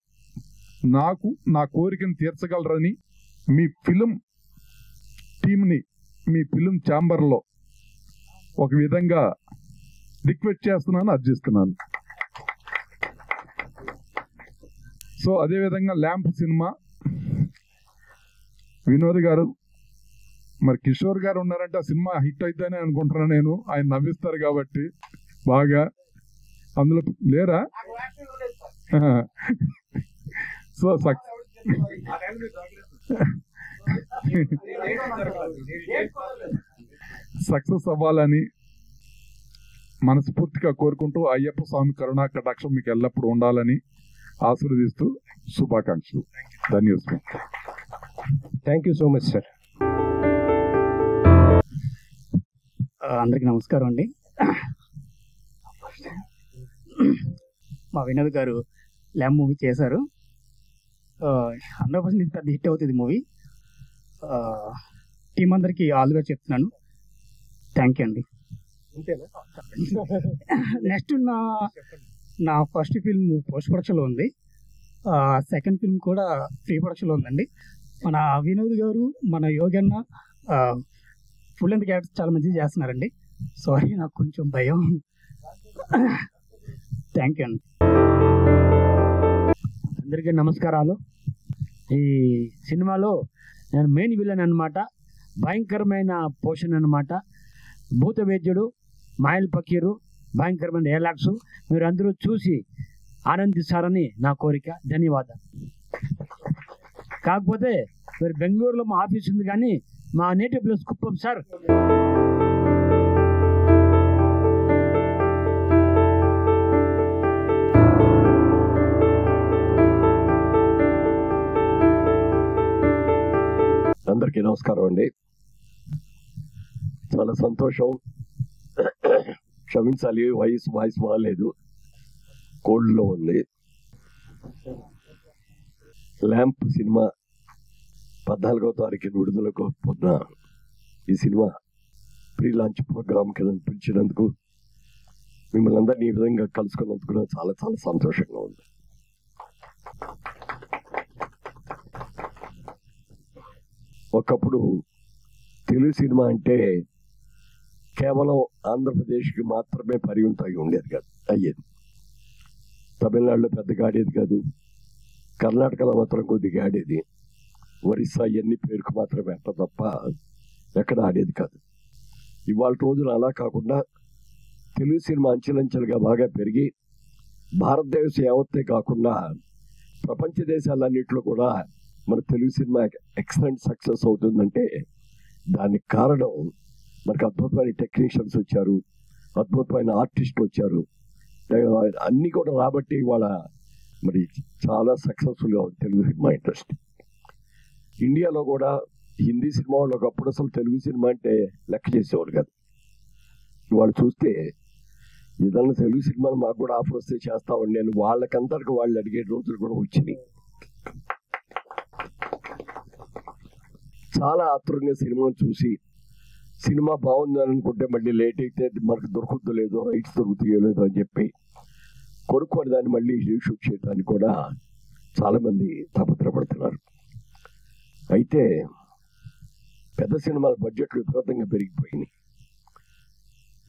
నాకు నా కోరికను తీర్చగలరని మీ ఫిలిం టీంని మీ ఫిలిం ఛాంబర్లో ఒక విధంగా రిక్వెస్ట్ చేస్తున్నాను, అర్జిస్తున్నాను. సో అదేవిధంగా ల్యాంప్ సినిమా వినోద్ గారు, మరి కిషోర్ గారు ఉన్నారంటే ఆ సినిమా హిట్ అయితేనే అనుకుంటున్నాను నేను. ఆయన నవ్విస్తారు కాబట్టి బాగా. అందులో లేరా? సో సక్సెస్ అవ్వాలని మనస్ఫూర్తిగా కోరుకుంటూ అయ్యప్ప స్వామి కరుణా కటాక్షం మీకు ఎల్లప్పుడూ ఉండాలని ఆశీర్వదిస్తూ శుభాకాంక్షలు. ధన్యవాదాలు. Thank you so much sir. అందరికీ నమస్కారం అండి. మా వినోద్ గారు ల్యామ్ మూవీ చేశారు. 100% పెద్ద హిట్ అవుతుంది మూవీ. టీం అందరికీ ఆల్ ది బెస్ట్ చెప్తున్నాను. థ్యాంక్ యూ అండి. నెక్స్ట్ నా ఫస్ట్ ఫిల్మ్ పోస్ట్ ప్రొడక్షన్లో ఉంది. సెకండ్ ఫిల్మ్ కూడా ప్రీ ప్రొడక్షన్లో ఉందండి. మన వినోద్ గారు, మన యోగన్న ఫుల్ లెంత్ క్యారెక్టర్స్ చాలా మంచిగా చేస్తున్నారండి. సారీ, నాకు కొంచెం భయం. థ్యాంక్ యూ అండి. అందరికీ నమస్కారాలు. ఈ సినిమాలో నేను మెయిన్ విలన్ అనమాట. భయంకరమైన పోషన్ అనమాట. భూత వైద్యుడు, మాయల్ పకీరు, భయంకరమైన డైలాగ్స్ మీరు అందరూ చూసి ఆనందిస్తారని నా కోరిక. ధన్యవాదాలు. కాకపోతే మీరు బెంగళూరులో మా ఆఫీస్ ఉంది, కానీ మా నేటివ్ ప్లేస్ కుప్పం సార్. అందరికీ నమస్కారం అండి. చాలా సంతోషం. క్షమించాలి, వాయిస్ బాగాలేదు, కోల్డ్లో ఉంది. ల్యాంప్ సినిమా 14వ తారీఖున విడుదలకు పొద్దున ఈ సినిమా ప్రీ లాంచ్ ప్రోగ్రామ్కి పిలిచినందుకు, మిమ్మల్ని అందరినీ ఈ విధంగా కలుసుకున్నందుకు నాకు చాలా చాలా సంతోషంగా ఉంది. ఒకప్పుడు తెలుగు సినిమా అంటే కేవలం ఆంధ్రప్రదేశ్కి మాత్రమే పరిమితం అయి ఉండేది కాదు, అయ్యేది. తమిళనాడులో పెద్దగా ఆడేది కాదు, కర్ణాటకలో మాత్రం కొద్దిగా ఆడేది, ఒరిస్సా ఇవన్నీ పేరుకు మాత్రమే అంట తప్ప ఎక్కడ ఆడేది కాదు. ఇవాళ రోజున అలా కాకుండా తెలుగు సినిమా అంచెలంచెలుగా బాగా పెరిగి భారతదేశం యావత్తే కాకుండా ప్రపంచ దేశాలన్నింటిలో కూడా మన తెలుగు సినిమా ఎక్సలెంట్ సక్సెస్ అవుతుందంటే దానికి కారణం మనకు అద్భుతమైన టెక్నీషియన్స్ వచ్చారు, అద్భుతమైన ఆర్టిస్టులు వచ్చారు, అన్నీ కూడా రాబట్టి ఇవాళ మరి చాలా సక్సెస్ఫుల్గా ఉంది తెలుగు సినిమా ఇండస్ట్రీ. ఇండియాలో కూడా హిందీ సినిమా వాళ్ళు ఒకప్పుడు అసలు తెలుగు సినిమా అంటే లెక్క చేసేవారు కాదు. ఇవాళ చూస్తే ఏదన్నా తెలుగు సినిమాలు మాకు కూడా ఆఫర్ వస్తే చేస్తామండి నేను వాళ్ళకందరికి వాళ్ళు అడిగే రోజులు కూడా వచ్చినాయి. చాలా ఆత్రంగా సినిమాను చూసి సినిమా బాగుంది అని అనుకుంటే మళ్ళీ లేట్ అయితే మనకు దొరుకుద్దో లేదో, రైట్స్ దొరుకుతాయో లేదో అని చెప్పి కొనుక్కొని దాన్ని మళ్ళీ రీషూట్ చేయడానికి కూడా చాలామంది తాపత్రపడుతున్నారు. అయితే పెద్ద సినిమాల బడ్జెట్లు విపరీతంగా పెరిగిపోయినాయి.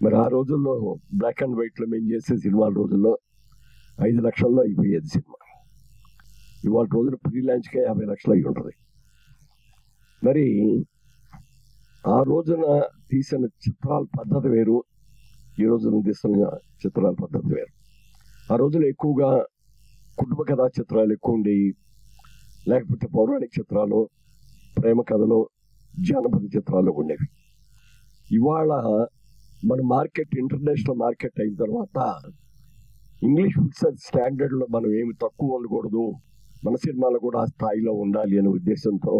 మరి ఆ రోజుల్లో బ్లాక్ అండ్ వైట్లో మేము చేసే సినిమాల రోజుల్లో 5 లక్షల్లో అయిపోయేది సినిమా. ఇవాళ రోజున ప్రీ లాంచ్కే 50 లక్షలు అయి ఉంటుంది. మరి ఆ రోజున తీసిన చిత్రాల పద్ధతి వేరు, ఈ రోజున తీసిన చిత్రాల పద్ధతి వేరు. ఆ రోజున ఎక్కువగా కుటుంబ కథా చిత్రాలు ఎక్కువ ఉండేవి, లేకపోతే పౌరాణిక చిత్రాలు, ప్రేమ కథలు, జానపద చిత్రాలు ఉండేవి. ఇవాళ మన మార్కెట్ ఇంటర్నేషనల్ మార్కెట్ అయిన తర్వాత ఇంగ్లీష్ పిక్చర్ స్టాండర్డ్లో మనం ఏమి తక్కువ ఉండకూడదు, మన సినిమాలు కూడా ఆ స్థాయిలో ఉండాలి అనే ఉద్దేశంతో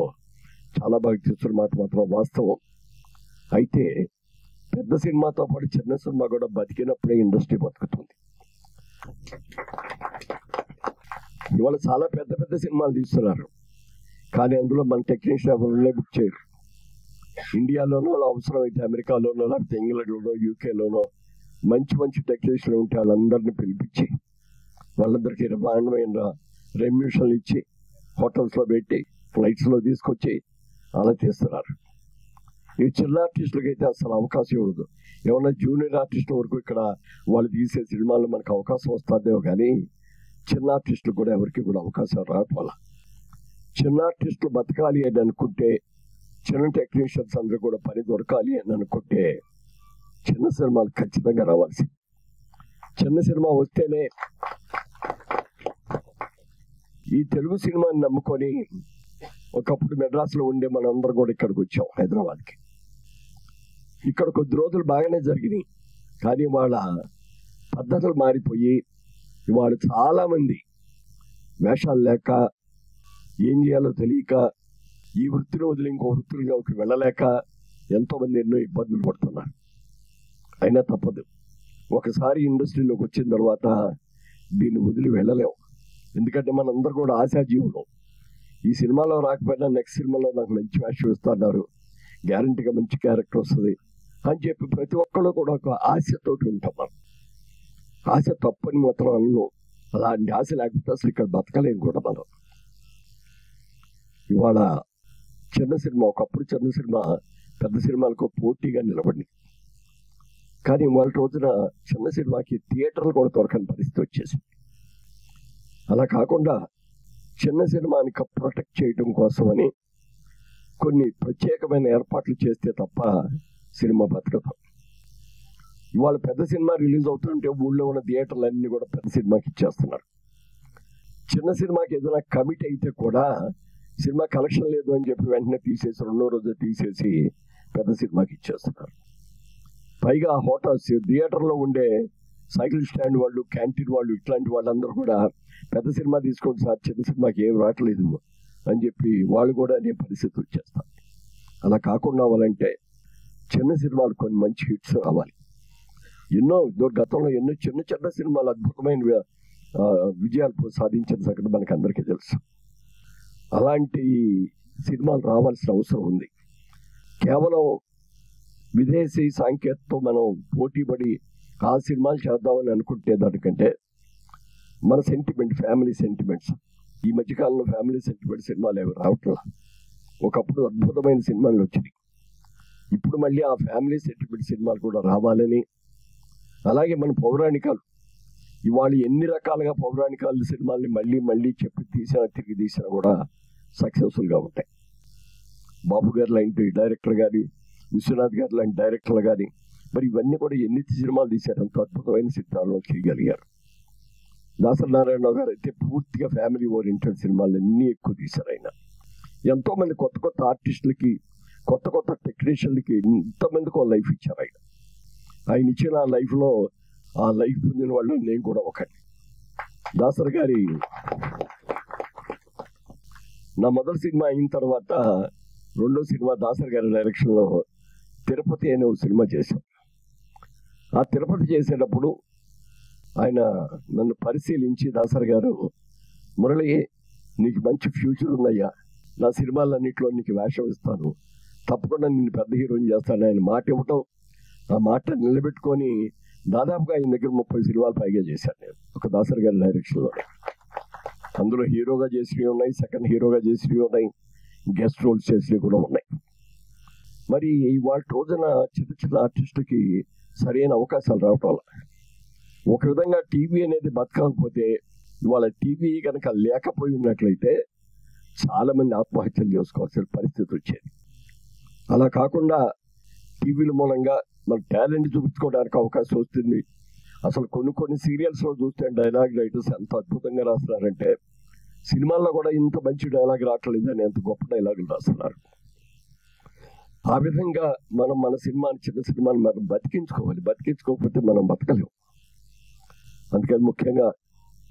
చాలా బాగా చేస్తున్న మాట మాత్రం వాస్తవం. అయితే పెద్ద సినిమాతో పాటు చిన్న సినిమా కూడా బతికినప్పుడే ఇండస్ట్రీ బతుకుతుంది. ఇవాళ చాలా పెద్ద పెద్ద సినిమాలు తీస్తున్నారు, కానీ అందులో మన టెక్నీషియన్ ఎవరినే బుక్ చేయరు. ఇండియాలోనో అవసరమైతే అమెరికాలోనో లేకపోతే ఇంగ్లాండ్లోనో యూకేలోనో మంచి మంచి టెక్నీషియన్లు ఉంటే వాళ్ళందరినీ పిలిపించి వాళ్ళందరికీ బ్రహ్మాండమైన రెమ్యూషన్లు ఇచ్చి హోటల్స్లో పెట్టి ఫ్లైట్స్లో తీసుకొచ్చి అలా తీస్తున్నారు. ఈ చిన్న ఆర్టిస్టులకి అయితే అసలు అవకాశం ఇవ్వదు. ఏమన్నా జూనియర్ ఆర్టిస్టుల వరకు ఇక్కడ వాళ్ళు తీసే సినిమాల్లో మనకు అవకాశం వస్తుందేమో, కానీ చిన్న ఆర్టిస్టులు కూడా ఎవరికి కూడా అవకాశం రావట్ల. చిన్న ఆర్టిస్టులు బతకాలి అని అనుకుంటే, చిన్న టెక్నీషియన్స్ అందరూ కూడా పని దొరకాలి అని అనుకుంటే చిన్న సినిమాలు ఖచ్చితంగా రావాల్సింది. చిన్న సినిమా వస్తేనే ఈ తెలుగు సినిమాని నమ్ముకొని ఒకప్పుడు మెడ్రాస్లో ఉండే మనందరం కూడా ఇక్కడికి వచ్చాం హైదరాబాద్కి. ఇక్కడ కొద్ది రోజులు బాగానే జరిగినాయి, కానీ వాళ్ళ పద్ధతులు మారిపోయి ఇవాళ చాలామంది వేషాలు లేక ఏం చేయాలో తెలియక ఈ వృత్తిని వదిలి ఇంకో వృత్తుల్లోకి వెళ్ళలేక ఎంతోమంది ఎన్నో ఇబ్బందులు పడుతున్నారు. అయినా తప్పదు, ఒకసారి ఇండస్ట్రీలోకి వచ్చిన తర్వాత దీన్ని వదిలి వెళ్ళలేము. ఎందుకంటే మనందరూ కూడా ఆశాజీవులు. ఈ సినిమాలో రాకపోయినా నెక్స్ట్ సినిమాలో నాకు మంచి వేషం ఇస్తున్నారు, గ్యారంటీగా మంచి క్యారెక్టర్ వస్తుంది అని చెప్పి ప్రతి ఒక్కళ్ళు కూడా ఒక ఆశతోటి ఉంటాం. మనం ఆశ తప్పని మాత్రం అన్ను, అలాంటి ఆశ లేకపోతే అసలు ఇక్కడ బతకలేము కూడా మనం. ఇవాళ చిన్న సినిమా, ఒకప్పుడు చిన్న సినిమా పెద్ద సినిమాలకు పోటీగా నిలబడింది, కానీ వాళ్ళ రోజున చిన్న సినిమాకి థియేటర్లు కూడా దొరకని పరిస్థితి వచ్చేసింది. అలా కాకుండా చిన్న సినిమాని ప్రొటెక్ట్ చేయడం కోసమని కొన్ని ప్రత్యేకమైన ఏర్పాట్లు చేస్తే తప్ప సినిమా బతకదు. ఇవాళ పెద్ద సినిమా రిలీజ్ అవుతుంటే ఊళ్ళో ఉన్న థియేటర్లు అన్నీ కూడా పెద్ద సినిమాకి ఇచ్చేస్తున్నారు. చిన్న సినిమాకి ఏదైనా కమిట్ అయితే కూడా సినిమా కలెక్షన్ లేదు అని చెప్పి వెంటనే తీసేసి రెండో రోజు తీసేసి పెద్ద సినిమాకి ఇచ్చేస్తున్నారు. పైగా హోటల్స్, థియేటర్లో ఉండే సైకిల్ స్టాండ్ వాళ్ళు, క్యాంటీన్ వాళ్ళు, ఇట్లాంటి వాళ్ళందరూ కూడా పెద్ద సినిమా తీసుకోండి సార్, చిన్న సినిమాకి ఏం రావట్లేదు అని చెప్పి వాళ్ళు కూడా అనే పరిస్థితి వచ్చేస్తారు. అలా కాకుండా అవ్వాలంటే చిన్న సినిమాలు కొన్ని మంచి హిట్స్ రావాలి. గతంలో ఎన్నో చిన్న చిన్న సినిమాలు అద్భుతమైన విజయాలు సాధించిన సంగతి మనకు అందరికీ తెలుసు. అలాంటి సినిమాలు రావాల్సిన అవసరం ఉంది. కేవలం విదేశీ సాంకేతికతో మనం పోటీపడి ఆ సినిమాలు చేద్దామని అనుకుంటే దానికంటే మన సెంటిమెంట్, ఫ్యామిలీ సెంటిమెంట్స్, ఈ మధ్యకాలంలో ఫ్యామిలీ సెంటిమెంట్ సినిమాలు ఏమి రావట్లా. ఒకప్పుడు అద్భుతమైన సినిమాలు వచ్చినాయి, ఇప్పుడు మళ్ళీ ఆ ఫ్యామిలీ సెంటిమెంట్ సినిమాలు కూడా రావాలని, అలాగే మన పౌరాణికాలు ఇవాళ ఎన్ని రకాలుగా పౌరాణికాల సినిమాల్ని మళ్ళీ మళ్ళీ చెప్పి తిరిగి తీసినా కూడా సక్సెస్ఫుల్గా ఉంటాయి. బాబు గారు లాంటి డైరెక్టర్ కానీ, విశ్వనాథ్ గారు లాంటి డైరెక్టర్లు కానీ, మరి ఇవన్నీ కూడా ఎన్ని సినిమాలు తీశారు, అంత అద్భుతమైన సినిమాలు చేయగలిగారు. దాసరి నారాయణరావు గారు అయితే పూర్తిగా ఫ్యామిలీ ఓరియంటెడ్ సినిమాలు అన్నీ ఎక్కువ తీశారు. ఆయన ఎంతోమంది కొత్త కొత్త ఆర్టిస్టులకి, కొత్త కొత్త టెక్నీషియన్లకి ఎంతమందికి లైఫ్ ఇచ్చారు. ఆయన ఇచ్చిన ఆ లైఫ్లో ఆ లైఫ్ పొందిన వాళ్ళు నేను కూడా ఒకటి. దాసరి గారి నా మొదటి సినిమా అయిన తర్వాత రెండో సినిమా దాసరి గారి డైరెక్షన్లో తిరుపతి అనే ఒక సినిమా చేశాం. ఆ తిరుపతి చేసేటప్పుడు ఆయన నన్ను పరిశీలించి దాసరి గారు, మురళి నీకు మంచి ఫ్యూచర్ ఉందయ్యా, నా సినిమాలన్నింటిలో నీకు వేషం ఇస్తాను, తప్పకుండా నిన్ను పెద్ద హీరోని చేస్తాను ఆయన మాట ఇవ్వటం, ఆ మాట నిలబెట్టుకొని దాదాపుగా ఆయన దగ్గర 30 సినిమాలు పైగా చేశాను నేను ఒక దాసరి గారి డైరెక్షన్లో. అందులో హీరోగా చేసినవి ఉన్నాయి, సెకండ్ హీరోగా చేసినవి ఉన్నాయి, గెస్ట్ రోల్స్ చేసినవి కూడా ఉన్నాయి. మరి ఇవాళ రోజున చిన్న చిన్న ఆర్టిస్టుకి సరైన అవకాశాలు రావటం వల్ల ఒక విధంగా టీవీ అనేది బతకకపోతే, ఇవాళ టీవీ కనుక లేకపోయి ఉన్నట్లయితే చాలా మంది ఆత్మహత్యలు చేసుకోవాల్సిన పరిస్థితి వచ్చేది. అలా కాకుండా టీవీల మూలంగా మన టాలెంట్ చూపించుకోవడానికి అవకాశం వస్తుంది. అసలు కొన్ని సీరియల్స్లో చూస్తే డైలాగ్ రైటర్స్ ఎంత అద్భుతంగా రాస్తున్నారంటే, సినిమాల్లో కూడా ఇంత మంచి డైలాగ్ రావట్లేదని ఎంత గొప్ప డైలాగులు రాస్తున్నారు. ఆ విధంగా మనం మన సినిమాని, చిన్న సినిమాని మనం బతికించుకోవాలి. బతికించుకోకపోతే మనం బతకలేము. అందుకని ముఖ్యంగా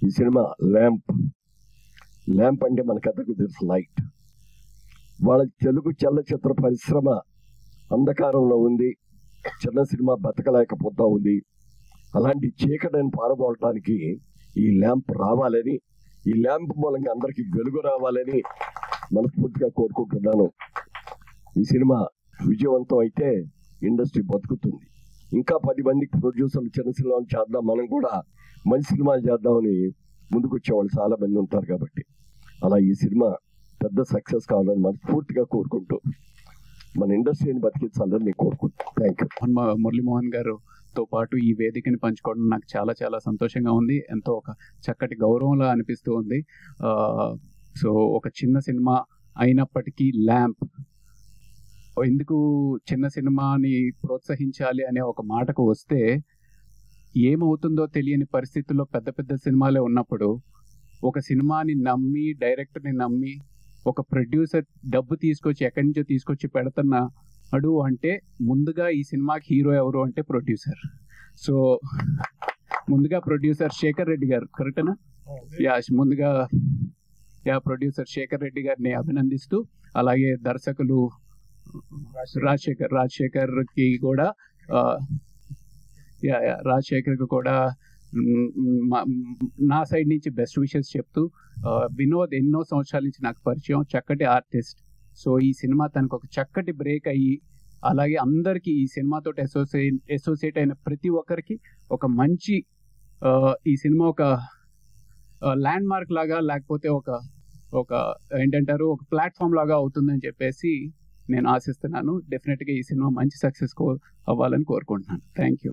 ఈ సినిమా ల్యాంప్ అంటే మనకందరికీ తెలుసు లైట్. వాళ్ళ తెలుగు చలనచిత్ర పరిశ్రమ అంధకారంలో ఉంది, చిన్న సినిమా బతకలేకపోతా ఉంది. అలాంటి చీకటిని పారదోలటానికి ఈ ల్యాంప్ రావాలని, ఈ ల్యాంప్ మూలంగా అందరికీ వెలుగు రావాలని మనస్ఫూర్తిగా కోరుకుంటున్నాను. ఈ సినిమా విజయవంతం అయితే ఇండస్ట్రీ బతుకుతుంది. ఇంకా 10 మందికి ప్రొడ్యూసర్లు చిన్న సినిమాలు చేద్దాం, మనం కూడా మంచి సినిమాలు చేద్దామని ముందుకు వచ్చేవాళ్ళు చాలా మంది ఉంటారు. కాబట్టి అలా ఈ సినిమా పెద్ద సక్సెస్ కావాలని మనస్ఫూర్తిగా కోరుకుంటూ మన ఇండస్ట్రీని బతికించాలని నేను కోరుకుంటాను. Thank you. మురళీమోహన్ గారుతో పాటు ఈ వేదికని పంచుకోవడం నాకు చాలా చాలా సంతోషంగా ఉంది. ఎంతో ఒక చక్కటి గౌరవంలా అనిపిస్తూ ఉంది. సో ఒక చిన్న సినిమా అయినప్పటికీ ల్యాంప్ ఎందుకు చిన్న సినిమాని ప్రోత్సహించాలి అనే ఒక మాటకు వస్తే, ఏమవుతుందో తెలియని పరిస్థితుల్లో పెద్ద పెద్ద సినిమాలే ఉన్నప్పుడు ఒక సినిమాని నమ్మి, డైరెక్టర్ని నమ్మి, ఒక ప్రొడ్యూసర్ డబ్బు తీసుకొచ్చి ఎక్కడి నుంచో తీసుకొచ్చి పెడుతున్నాడు అంటే, ముందుగా ఈ సినిమాకి హీరో ఎవరు అంటే ప్రొడ్యూసర్. సో ముందుగా ప్రొడ్యూసర్ శేఖర్ రెడ్డి గారు, కరెక్టేనా? ముందుగా ప్రొడ్యూసర్ శేఖర్ రెడ్డి గారిని అభినందిస్తూ, అలాగే దర్శకులు రాజశేఖర్కి కూడా రాజశేఖర్కి కూడా నా సైడ్ నుంచి బెస్ట్ విషెస్ చెప్తూ, వినోద్ ఎన్నో సంవత్సరాల నుంచి నాకు పరిచయం, చక్కటి ఆర్టిస్ట్. సో ఈ సినిమా తనకు ఒక చక్కటి బ్రేక్ అయ్యి, అలాగే అందరికీ ఈ సినిమాతో అసోసియేట్ అయిన ప్రతి ఒక్కరికి ఒక మంచి ఈ సినిమా ఒక ల్యాండ్ మార్క్ లాగా, లేకపోతే ఒక ఏంటంటారు ఒక ప్లాట్ఫామ్ లాగా అవుతుందని చెప్పేసి నేను ఆశిస్తున్నాను. డెఫినెట్గా ఈ సినిమా మంచి సక్సెస్ అవ్వాలని కోరుకుంటున్నాను. Thank you.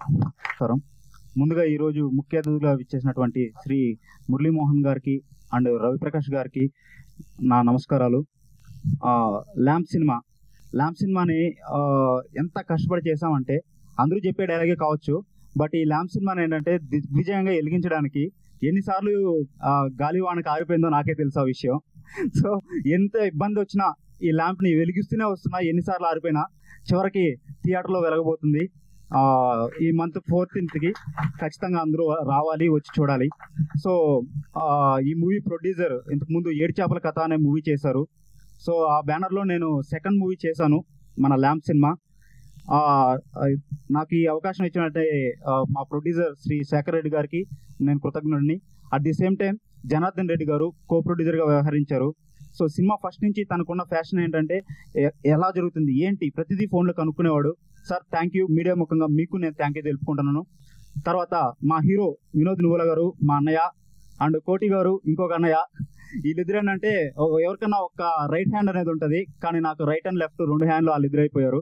ముందుగా ఈరోజు ముఖ్య అతిథులుగా విచ్చేసినటువంటి శ్రీ మురళీమోహన్ గారికి అండ్ రవిప్రకాష్ గారికి నా నమస్కారాలు. ల్యాంప్ సినిమాని ఎంత కష్టపడి చేసామంటే, అందరూ చెప్పే డైలాగే కావచ్చు, బట్ ఈ ల్యాంప్ సినిమాని ఏంటంటే దిగ్విజయంగా వెలిగించడానికి ఎన్నిసార్లు గాలివానకు ఆరిపోయిందో నాకే తెలుసు ఆ విషయం. సో ఎంత ఇబ్బంది వచ్చినా ఈ ల్యాంప్ని వెలిగిస్తూనే వస్తున్నా, ఎన్నిసార్లు ఆరిపోయినా చివరికి థియేటర్లో వెలగబోతుంది. ఈ మంత్ 14th ఖచ్చితంగా అందరూ రావాలి, వచ్చి చూడాలి. సో ఈ మూవీ ప్రొడ్యూసర్ ఇంతకుముందు ఏడు చేపల కథ అనే మూవీ చేశారు. సో ఆ బ్యానర్లో నేను సెకండ్ మూవీ చేశాను, మన ల్యాంప్ సినిమా. నాకు ఈ అవకాశం ఇచ్చినట్టే మా ప్రొడ్యూసర్ శ్రీ శేఖర్ రెడ్డి గారికి నేను కృతజ్ఞుడిని. At the same time Janardhan Reddy గారు కో ప్రొడ్యూసర్గా వ్యవహరించారు. సో సినిమా ఫస్ట్ నుంచి తనకున్న ఫ్యాషన్ ఏంటంటే, ఎలా జరుగుతుంది ఏంటి ప్రతిదీ ఫోన్లో కనుక్కునేవాడు. సార్ థ్యాంక్ యూ, మీడియా ముఖంగా మీకు నేను థ్యాంక్ యూ తెలుపుకుంటున్నాను. తర్వాత మా హీరో వినోద్ నువ్వుల గారు, మా అన్నయ్య, అండ్ కోటి గారు ఇంకొక అన్నయ్య. వీళ్ళిద్దరు ఏంటంటే, ఎవరికన్నా ఒక రైట్ హ్యాండ్ అనేది ఉంటుంది, కానీ నాకు రైట్ అండ్ లెఫ్ట్ 2 హ్యాండ్లు వాళ్ళు ఇద్దరైపోయారు.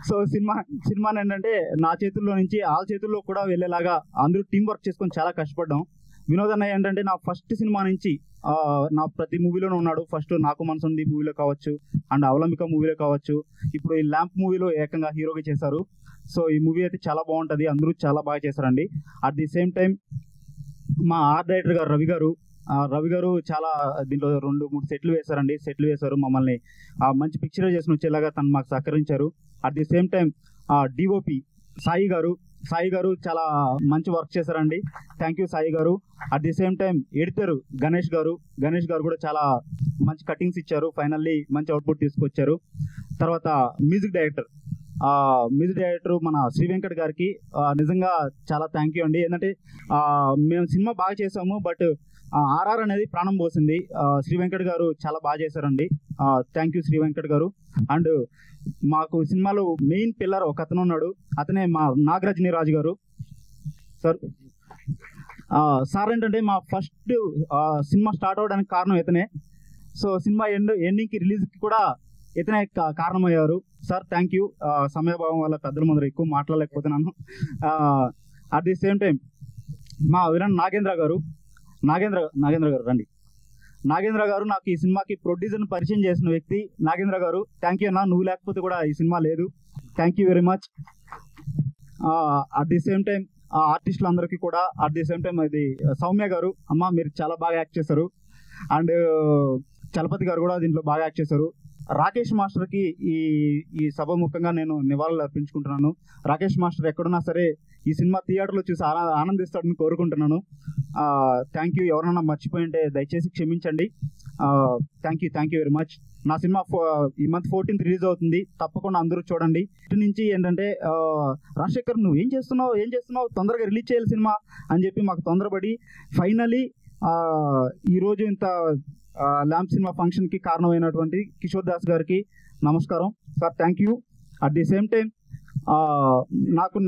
సో సినిమాని ఏంటంటే నా చేతుల్లో నుంచి వాళ్ళ చేతుల్లో కూడా వెళ్ళేలాగా అందరూ టీం వర్క్ చేసుకొని చాలా కష్టపడ్డాం. వినోద్ అన్నయ్య ఏంటంటే నా ఫస్ట్ సినిమా నుంచి నా ప్రతి మూవీలోనే ఉన్నాడు. ఫస్ట్ నాకు మనసు ఉంది మూవీలో కావచ్చు, అండ్ అవలంబిక మూవీలో కావచ్చు, ఇప్పుడు ఈ ల్యాంప్ మూవీలో ఏకంగా హీరోగా చేశారు. సో ఈ మూవీ అయితే చాలా బాగుంటుంది, అందరూ చాలా బాగా చేశారండి. అట్ ది సేమ్ టైం మా ఆర్ట్ డైరెక్టర్ గారు రవి గారు చాలా దీంట్లో 2-3 సెట్లు వేశారు. మమ్మల్ని మంచి పిక్చర్ చేసుకుని వచ్చేలాగా తను మాకు సహకరించారు. At the same time DOP Sai గారు చాలా మంచి వర్క్ చేశారండి. థ్యాంక్ యూ సాయి గారు. At the same time editor Ganesh గారు కూడా చాలా మంచి కటింగ్స్ ఇచ్చారు. ఫైనల్లీ మంచి అవుట్పుట్ తీసుకొచ్చారు. తర్వాత మ్యూజిక్ మ్యూజిక్ డైరెక్టర్ మన శ్రీ వెంకట్ గారికి నిజంగా చాలా థ్యాంక్ యూ అండి. ఏంటంటే మేము సినిమా బాగా చేసాము, బట్ ఆర్ఆర్ అనేది ప్రాణం పోసింది. శ్రీ వెంకట్ గారు చాలా బాగా చేశారండి. థ్యాంక్ యూ శ్రీ వెంకట్ గారు. అండ్ మాకు సినిమాలో మెయిన్ పిల్లర్ ఒక అతను ఉన్నాడు, అతనే మా నాగరాజని రాజు గారు సార్. సార్ ఏంటంటే మా ఫస్ట్ సినిమా స్టార్ట్ అవడానికి కారణం ఇతనే. సో సినిమా ఎండింగ్కి రిలీజ్కి కూడా ఇతనే కారణమయ్యారు సార్. Thank you. సమయభావం వల్ల పెద్దల ముందర ఎక్కువ మాట్లాడలేకపోతున్నాను. అట్ ది సేమ్ టైం మా విలన్ నాగేంద్ర గారు రండి. నాగేంద్ర గారు నాకు ఈ సినిమాకి ప్రొడ్యూసర్ని పరిచయం చేసిన వ్యక్తి నాగేంద్ర గారు. థ్యాంక్ యూ అన్న, నువ్వు లేకపోతే కూడా ఈ సినిమా లేదు. Thank you very much. At the same time ఆర్టిస్టులందరికీ కూడా అట్ ది సేమ్ టైం ఇది సౌమ్య గారు, అమ్మ మీరు చాలా బాగా యాక్ట్ చేశారు. అండ్ చలపతి గారు కూడా దీంట్లో బాగా యాక్ట్ చేశారు. రాకేష్ మాస్టర్కి ఈ సభ ముఖంగా నేను నివాళులు అర్పించుకుంటున్నాను. రాకేష్ మాస్టర్ ఎక్కడున్నా సరే ఈ సినిమా థియేటర్లో చూసి ఆనందిస్తాడని కోరుకుంటున్నాను. Thank you. ఎవరన్నా మర్చిపోయి ఉంటే దయచేసి క్షమించండి. Thank you very much. నా సినిమా ఈ మంత్ 14th రిలీజ్ అవుతుంది, తప్పకుండా అందరూ చూడండి. ఇటు నుంచి ఏంటంటే రాజశేఖర్ నువ్వు ఏం చేస్తున్నావు తొందరగా రిలీజ్ చేయాలి సినిమా అని చెప్పి మాకు తొందరపడి ఫైనలీ ఈరోజు ఇంత ల్యాంప్ సినిమా ఫంక్షన్కి కారణమైనటువంటి కిషోర్ దాస్ గారికి నమస్కారం sir. Thank you. At the same time నాకు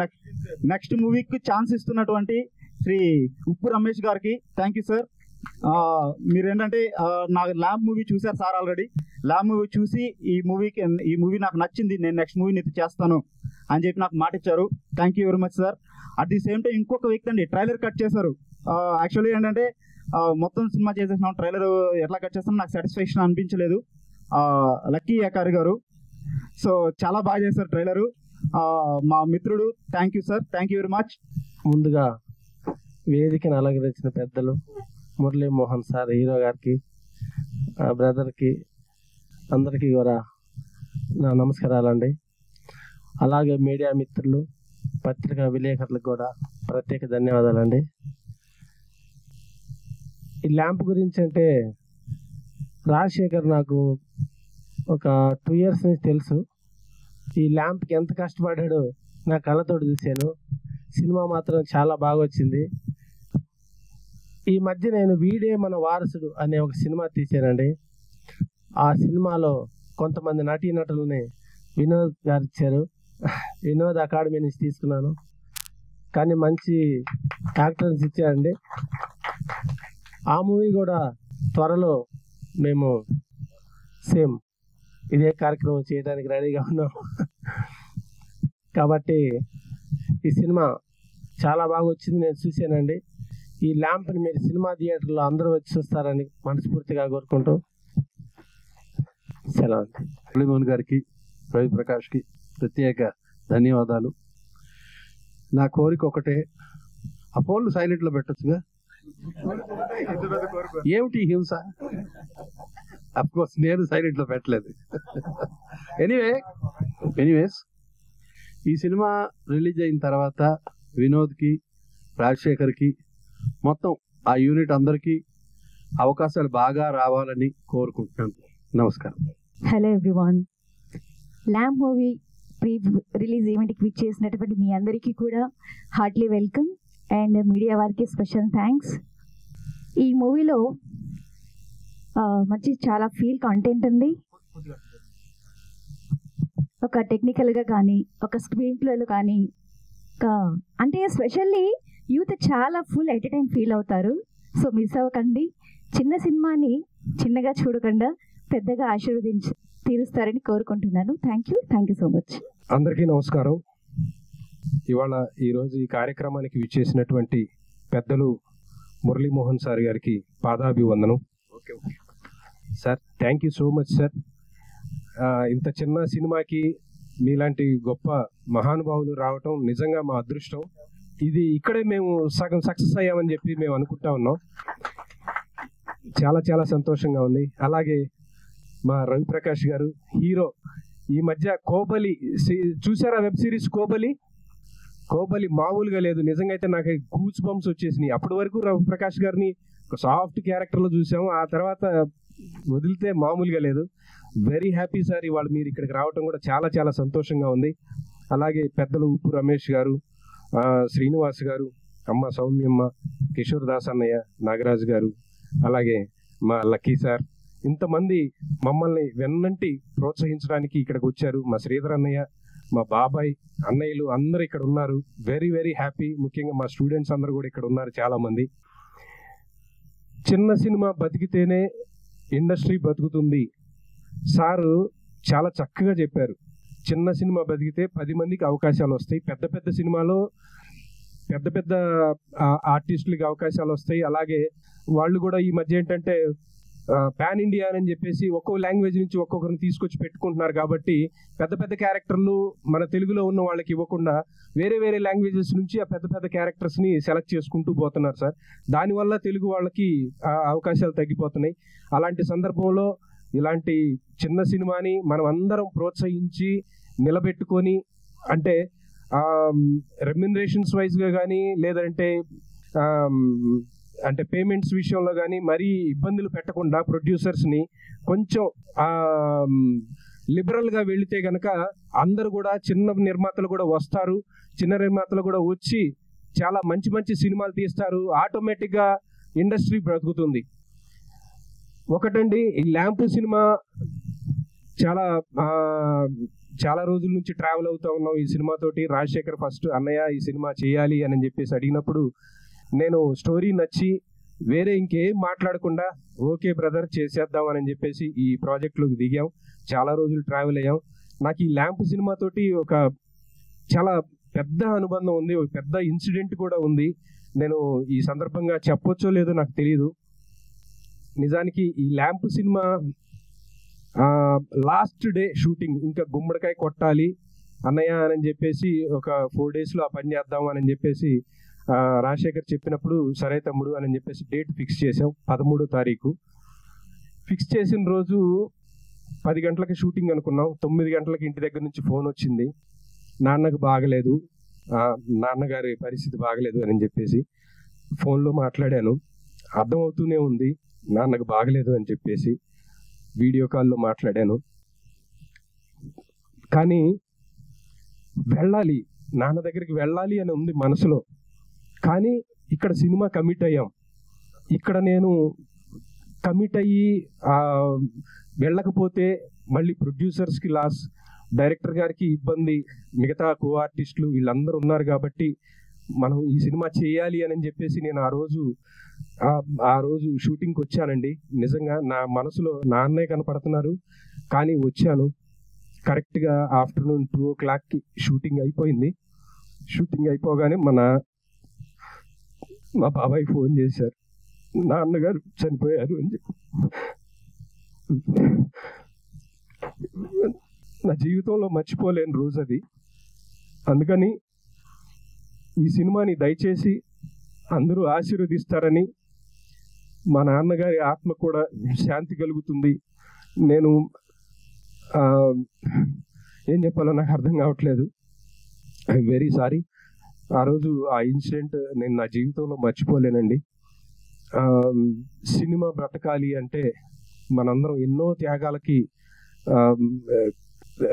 నెక్స్ట్ మూవీకి ఛాన్స్ ఇస్తున్నటువంటి శ్రీ ఉప్పు రమేష్ గారికి థ్యాంక్ యూ సార్. మీరేంటంటే నా ల్యాంప్ మూవీ చూశారు సార్ ఆల్రెడీ. ల్యాంప్ మూవీ చూసి ఈ మూవీ నాకు నచ్చింది, నేను నెక్స్ట్ మూవీ నీకు చేస్తాను అని చెప్పి నాకు మాట ఇచ్చారు. Thank you very much sir. At the same time ఇంకొక వ్యక్తి అండి ట్రైలర్ కట్ చేశారు. యాక్చువల్లీ ఏంటంటే మొత్తం సినిమా చేసేసినాం, ట్రైలర్ ఎట్లా కట్ చేస్తాం నాకు సాటిస్ఫాక్షన్ అనిపించలేదు. లక్కీ ఏకారి గారు సో చాలా బాగా చేశారు ట్రైలరు. మా మిత్రుడు thank you sir. Thank you very much. ముందుగా వేదికను అలంకరించిన పెద్దలు మురళీ మోహన్ సార్, హీరో గారికి, బ్రదర్కి, అందరికీ కూడా నా నమస్కారాలండి. అలాగే మీడియా మిత్రులు, పత్రికా విలేకరులకు కూడా ప్రత్యేక ధన్యవాదాలండి. ఈ ల్యాంప్ గురించి అంటే రాజశేఖర్ నాకు ఒక 2 years నుంచి తెలుసు. ఈ ల్యాంప్కి ఎంత కష్టపడ్డాడో నా కళ్ళతోటి చూశాను. సినిమా మాత్రం చాలా బాగా వచ్చింది. ఈ మధ్య నేను వీడే మన వారసుడు అనే ఒక సినిమా తీశానండి. ఆ సినిమాలో కొంతమంది నటీనటులని వినోద్ గారు ఇచ్చారు. వినోద్ అకాడమీ నుంచి తీసుకున్నాను, కానీ మంచి యాక్టర్స్ ఇచ్చారండి. ఆ మూవీ కూడా త్వరలో మేము సేమ్ ఇదే కార్యక్రమం చేయడానికి రెడీగా ఉన్నాం. కాబట్టి ఈ సినిమా చాలా బాగా వచ్చింది, నేను చూశానండి. ఈ ల్యాంప్ని మీరు సినిమా థియేటర్లో అందరూ వచ్చి చూస్తారని మనస్ఫూర్తిగా కోరుకుంటూ సెలవు. మురళీమోహన్ గారికి, రవి ప్రకాష్కి ప్రత్యేక ధన్యవాదాలు. నా కోరిక ఒకటే, ఆ ఫోన్లు సైలెంట్లో పెట్టచ్చుగా. ఏమిటి హింస? అఫ్కోర్స్ నేను సైలెంట్లో పెట్టలేదు. ఎనీవేస్ ఈ సినిమా రిలీజ్ అయిన తర్వాత వినోద్కి, రాజశేఖర్కి, మొత్తం ఆ యూనిట్ అందరికీ అవకాశాలు బాగా రావాలని కోరుకుంటున్నాను. నమస్కారం. Hello everyone. Lamp movie pre release ఈవెంట్కి విచ్ చేసినటువంటి మీ అందరికీ కూడా హార్ట్లీ వెల్కమ్ అండ్ మీడియా వారికి స్పెషల్ థ్యాంక్స్. ఈ మూవీలో మంచి చాలా ఫీల్ కంటెంట్ ఉంది. ఒక టెక్నికల్గా కానీ, ఒక స్క్రీన్ ప్లేలో కానీ, అంటే స్పెషల్లీ యూత్ చాలా full at a time feel అవుతారు. సో మిస్ అవ్వకండి. చిన్న సినిమాని చిన్నగా చూడకుండా పెద్దగా ఆశీర్వదించి తీరుస్తారని కోరుకుంటున్నాను. Thank you so much. అందరికీ నమస్కారం. ఈరోజు ఈ కార్యక్రమానికి విచ్చేసినటువంటి పెద్దలు మురళీమోహన్ సార్ గారికి పాదాభివందనం. Sir thank you so much sir. ఇంత చిన్న సినిమాకి మీలాంటి గొప్ప మహానుభావులు రావటం నిజంగా మా అదృష్టం. ఇది ఇక్కడే మేము సగం సక్సెస్ అయ్యామని చెప్పి మేము అనుకుంటా ఉన్నాం. చాలా చాలా సంతోషంగా ఉంది. అలాగే మా రవి ప్రకాష్ గారు హీరో. ఈ మధ్య కోబలి చూసారా? వెబ్ సిరీస్ కోబలి మామూలుగా లేదు. నిజంగా అయితే నాకు గూస్ బంప్స్ వచ్చేసినాయి. అప్పటి వరకు రవి ప్రకాష్ గారిని ఒక సాఫ్ట్ క్యారెక్టర్లో చూసాము, ఆ తర్వాత వదిలితే మామూలుగా లేదు. Very happy sir. ఇవాళ మీరు ఇక్కడికి రావటం కూడా చాలా చాలా సంతోషంగా ఉంది. అలాగే పెద్దలు ఉప్పు రమేష్ గారు, శ్రీనివాస్ గారు, అమ్మ సౌమ్యమ్మ, కిషోర్ దాస్ అన్నయ్య, నాగరాజు గారు, అలాగే మా లక్కీ సార్, ఇంతమంది మమ్మల్ని వెన్నంటి ప్రోత్సహించడానికి ఇక్కడికి వచ్చారు. మా శ్రీధర్ అన్నయ్య, మా బాబాయ్, అన్నయ్యలు అందరూ ఇక్కడ ఉన్నారు. Very very happy. ముఖ్యంగా మా స్టూడెంట్స్ అందరూ కూడా ఇక్కడ ఉన్నారు చాలామంది. చిన్న సినిమా బతికితేనే ఇండస్ట్రీ బతుకుతుంది సారు చాలా చక్కగా చెప్పారు. చిన్న సినిమా బతికితే 10 మందికి అవకాశాలు వస్తాయి. పెద్ద పెద్ద సినిమాలో పెద్ద పెద్ద ఆర్టిస్టులకి అవకాశాలు వస్తాయి. అలాగే వాళ్ళు కూడా ఈ మధ్య ఏంటంటే పాన్ ఇండియా అని చెప్పేసి ఒక్కో లాంగ్వేజ్ నుంచి ఒక్కొక్కరిని తీసుకొచ్చి పెట్టుకుంటున్నారు. కాబట్టి పెద్ద పెద్ద క్యారెక్టర్లు మన తెలుగులో ఉన్న వాళ్ళకి ఇవ్వకుండా వేరే వేరే లాంగ్వేజెస్ నుంచి ఆ పెద్ద పెద్ద క్యారెక్టర్స్ని సెలెక్ట్ చేసుకుంటూ పోతున్నారు సార్. దానివల్ల తెలుగు వాళ్ళకి అవకాశాలు తగ్గిపోతున్నాయి. అలాంటి సందర్భంలో ఇలాంటి చిన్న సినిమాని మనం అందరం ప్రోత్సహించి నిలబెట్టుకొని, అంటే రెమ్యునరేషన్స్ వైజ్గా కానీ లేదంటే అంటే పేమెంట్స్ విషయంలో కానీ మరీ ఇబ్బందులు పెట్టకుండా ప్రొడ్యూసర్స్ని కొంచెం లిబరల్గా వెళితే కనుక అందరూ కూడా చిన్న నిర్మాతలు కూడా వస్తారు. చిన్న నిర్మాతలు కూడా వచ్చి చాలా మంచి మంచి సినిమాలు తీస్తారు. ఆటోమేటిక్గా ఇండస్ట్రీ బ్రతుకుతుంది. ఒకటండి, ఈ ల్యాంప్ సినిమా చాలా రోజుల నుంచి ట్రావెల్ అవుతూ ఉన్నాం ఈ సినిమాతోటి. రాజశేఖర్ ఫస్ట్ అన్నయ్య ఈ సినిమా చేయాలి అని చెప్పేసి అడిగినప్పుడు నేను స్టోరీ నచ్చి వేరే ఇంకేం మాట్లాడకుండా ఓకే బ్రదర్ చేసేద్దాం అని చెప్పేసి ఈ ప్రాజెక్ట్లోకి దిగాం. చాలా రోజులు ట్రావెల్ అయ్యాం. నాకు ఈ ల్యాంప్ సినిమాతోటి ఒక చాలా పెద్ద అనుబంధం ఉంది. ఒక పెద్ద ఇన్సిడెంట్ కూడా ఉంది. నేను ఈ సందర్భంగా చెప్పొచ్చో లేదో నాకు తెలియదు. నిజానికి ఈ lamp cinema last day shooting, ఇంకా గుమ్మడికాయ కొట్టాలి అన్నయ్య అని చెప్పేసి ఒక 4 daysలో ఆ పని చేద్దాం అని చెప్పేసి రాజశేఖర్ చెప్పినప్పుడు సరే తమ్ముడు అని చెప్పేసి డేట్ ఫిక్స్ చేసాం. 13వ తారీఖు ఫిక్స్ చేసిన రోజు 10 గంటలకి షూటింగ్ అనుకున్నాం. 9 గంటలకి ఇంటి దగ్గర నుంచి ఫోన్ వచ్చింది, నాన్నకు బాగలేదు, నాన్నగారి పరిస్థితి బాగలేదు అని చెప్పేసి. ఫోన్లో మాట్లాడాను, అర్థమవుతూనే ఉంది నాన్నకు బాగలేదు అని చెప్పేసి. వీడియో కాల్లో మాట్లాడాను. కానీ వెళ్ళాలి, నాన్న దగ్గరికి వెళ్ళాలి అని ఉంది మనసులో. కానీ ఇక్కడ సినిమా కమిట్ అయ్యాం. ఇక్కడ నేను కమిట్ అయ్యి వెళ్ళకపోతే మళ్ళీ ప్రొడ్యూసర్స్కి లాస్, డైరెక్టర్ గారికి ఇబ్బంది, మిగతా కో ఆర్టిస్టులు వీళ్ళందరూ ఉన్నారు. కాబట్టి మనం ఈ సినిమా చేయాలి అని చెప్పేసి నేను ఆ రోజు షూటింగ్కి వచ్చానండి. నిజంగా నా మనసులో నా అన్నయ్య కనపడుతున్నారు, కానీ వచ్చాను. కరెక్ట్గా ఆఫ్టర్నూన్ 2 o'clockకి షూటింగ్ అయిపోయింది. షూటింగ్ అయిపోగానే మా బాబాయ్ ఫోన్ చేశారు, నాన్నగారు చనిపోయారు అని చెప్పి. నా జీవితంలో మర్చిపోలేని రోజు అది. అందుకని ఈ సినిమాని దయచేసి అందరూ ఆశీర్వదిస్తారని, మా నాన్నగారి ఆత్మ కూడా శాంతి కలుగుతుంది. నేను ఏం చెప్పాలో నాకు అర్థం కావట్లేదు. I'm very sorry. ఆ రోజు ఆ ఇన్సిడెంట్ నేను నా జీవితంలో మర్చిపోలేనండి. సినిమా బ్రతకాలి అంటే మనందరం ఎన్నో త్యాగాలకి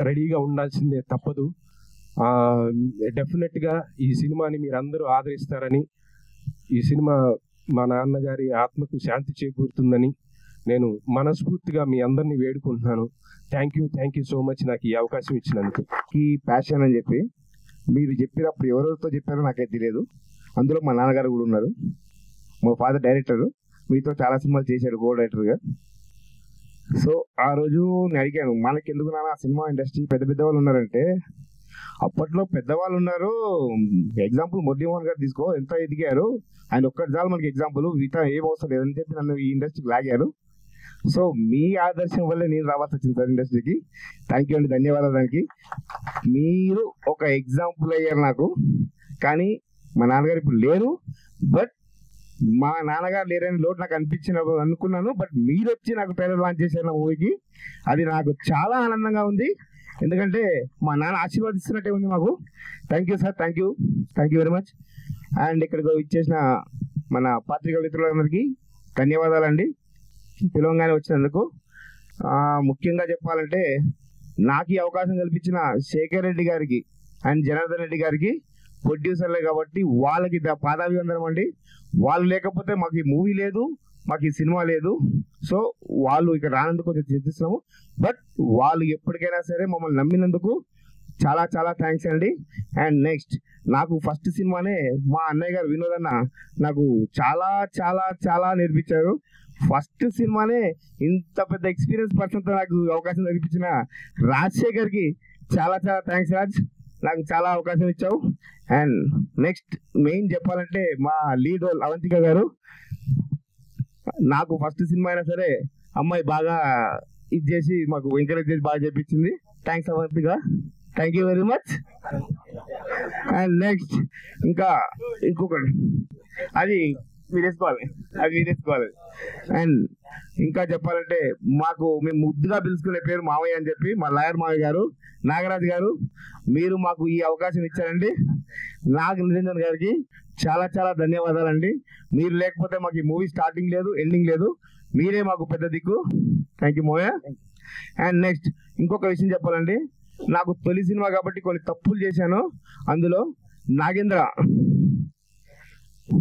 రెడీగా ఉండాల్సిందే, తప్పదు. డెఫినెట్గా ఈ సినిమాని మీరందరూ ఆదరిస్తారని, ఈ సినిమా మా నాన్నగారి ఆత్మకు శాంతి చేకూరుతుందని నేను మనస్ఫూర్తిగా మీ అందరినీ వేడుకుంటున్నాను. థ్యాంక్ యూ సో మచ్ నాకు ఈ అవకాశం ఇచ్చినందుకు. ఈ ప్యాషన్ అని చెప్పి మీరు చెప్పినప్పుడు ఎవరెవరితో చెప్పారో నాకైతే తెలియదు. అందులో మా నాన్నగారు కూడా ఉన్నారు. మా ఫాదర్ డైరెక్టర్, మీతో చాలా సినిమాలు చేశారు కో డైరెక్టర్గా. సో ఆ రోజు నేను అడిగాను, మనకి ఎందుకు నాన్న సినిమా ఇండస్ట్రీ పెద్ద పెద్ద వాళ్ళు ఉన్నారంటే, అప్పట్లో పెద్దవాళ్ళు ఉన్నారు. ఎగ్జాంపుల్ మురళీమోహన్ గారు తీసుకో, ఎంత ఎదిగారు, ఆయన ఒక్కటి చాలు మనకి ఎగ్జాంపుల్, మిగతా ఏం అవసరం లేదని చెప్పి నన్ను ఈ ఇండస్ట్రీకి లాగారు. సో మీ ఆదర్శం వల్లే నేను రావాల్సి వచ్చింది సార్ ఇండస్ట్రీకి. థ్యాంక్ యూ అండి, ధన్యవాదాలు. దానికి మీరు ఒక ఎగ్జాంపుల్ అయ్యారు నాకు. కానీ మా నాన్నగారు ఇప్పుడు లేరు, బట్ మా నాన్నగారు లేరని లోటు నాకు అనుకున్నాను. బట్ మీరు వచ్చి నాకు ట్రైలర్ లాంచ్ చేశారు నా మూవీకి. అది నాకు చాలా ఆనందంగా ఉంది, ఎందుకంటే మా నాన్న ఆశీర్వాదిస్తున్నట్టే ఉంది మాకు. Thank you sir, thank you very much. And ఇక్కడికి ఇచ్చేసిన మన పాత్రికా మిత్రులందరికీ ధన్యవాదాలండి, పిలవంగానే వచ్చినందుకు. ముఖ్యంగా చెప్పాలంటే నాకు ఈ అవకాశం కల్పించిన శేఖర్ రెడ్డి గారికి అండ్ జనార్దన్ రెడ్డి గారికి ప్రొడ్యూసర్లే కాబట్టి వాళ్ళకి పాదాభివందనం అండి. వాళ్ళు లేకపోతే మాకు ఈ మూవీ లేదు, మాకు ఈ సినిమా లేదు. సో వాళ్ళు ఇక్కడ రానందుకు కొంచెం చింతిస్తున్నాము. బట్ వాళ్ళు ఎప్పటికైనా సరే మమ్మల్ని నమ్మినందుకు చాలా చాలా థ్యాంక్స్ అండి. అండ్ నెక్స్ట్ నాకు ఫస్ట్ సినిమానే మా అన్నయ్య గారు వినోద్ అన్న నాకు చాలా చాలా చాలా నేర్పించారు. ఫస్ట్ సినిమానే ఇంత పెద్ద ఎక్స్పీరియన్స్ పర్సన్తో నాకు అవకాశం కల్పించిన రాజశేఖర్కి చాలా చాలా థ్యాంక్స్ రాజ్, నాకు చాలా అవకాశం ఇచ్చావు. అండ్ నెక్స్ట్ మెయిన్ చెప్పాలంటే మా లీడ్ రోల్ అవంతిక గారు, నాకు ఫస్ట్ సినిమా అయినా సరే అమ్మాయి బాగా ఇది చేసి మాకు ఎంకరేజ్ చేసి బాగా చేపించింది. Thanks Avantika, thank you very much. And next ఇంకొకటి అది మీరేసుకోవాలి. అండ్ ఇంకా చెప్పాలంటే మేము ముద్దుగా పిలుచుకునే పేరు మావయ్య అని చెప్పి మా లాయర్ మావయ్య గారు, నాగరాజు గారు, మీరు మాకు ఈ అవకాశం ఇచ్చారండి. నిరంజన్ గారికి చాలా చాలా ధన్యవాదాలండి. మీరు లేకపోతే మాకు ఈ మూవీ స్టార్టింగ్ లేదు, ఎండింగ్ లేదు. మీరే మాకు పెద్ద దిక్కు. థ్యాంక్ యూ మోయ. అండ్ నెక్స్ట్ ఇంకొక విషయం చెప్పాలండి, నాకు తొలి సినిమా కాబట్టి కొన్ని తప్పులు చేశాను. అందులో నాగేంద్ర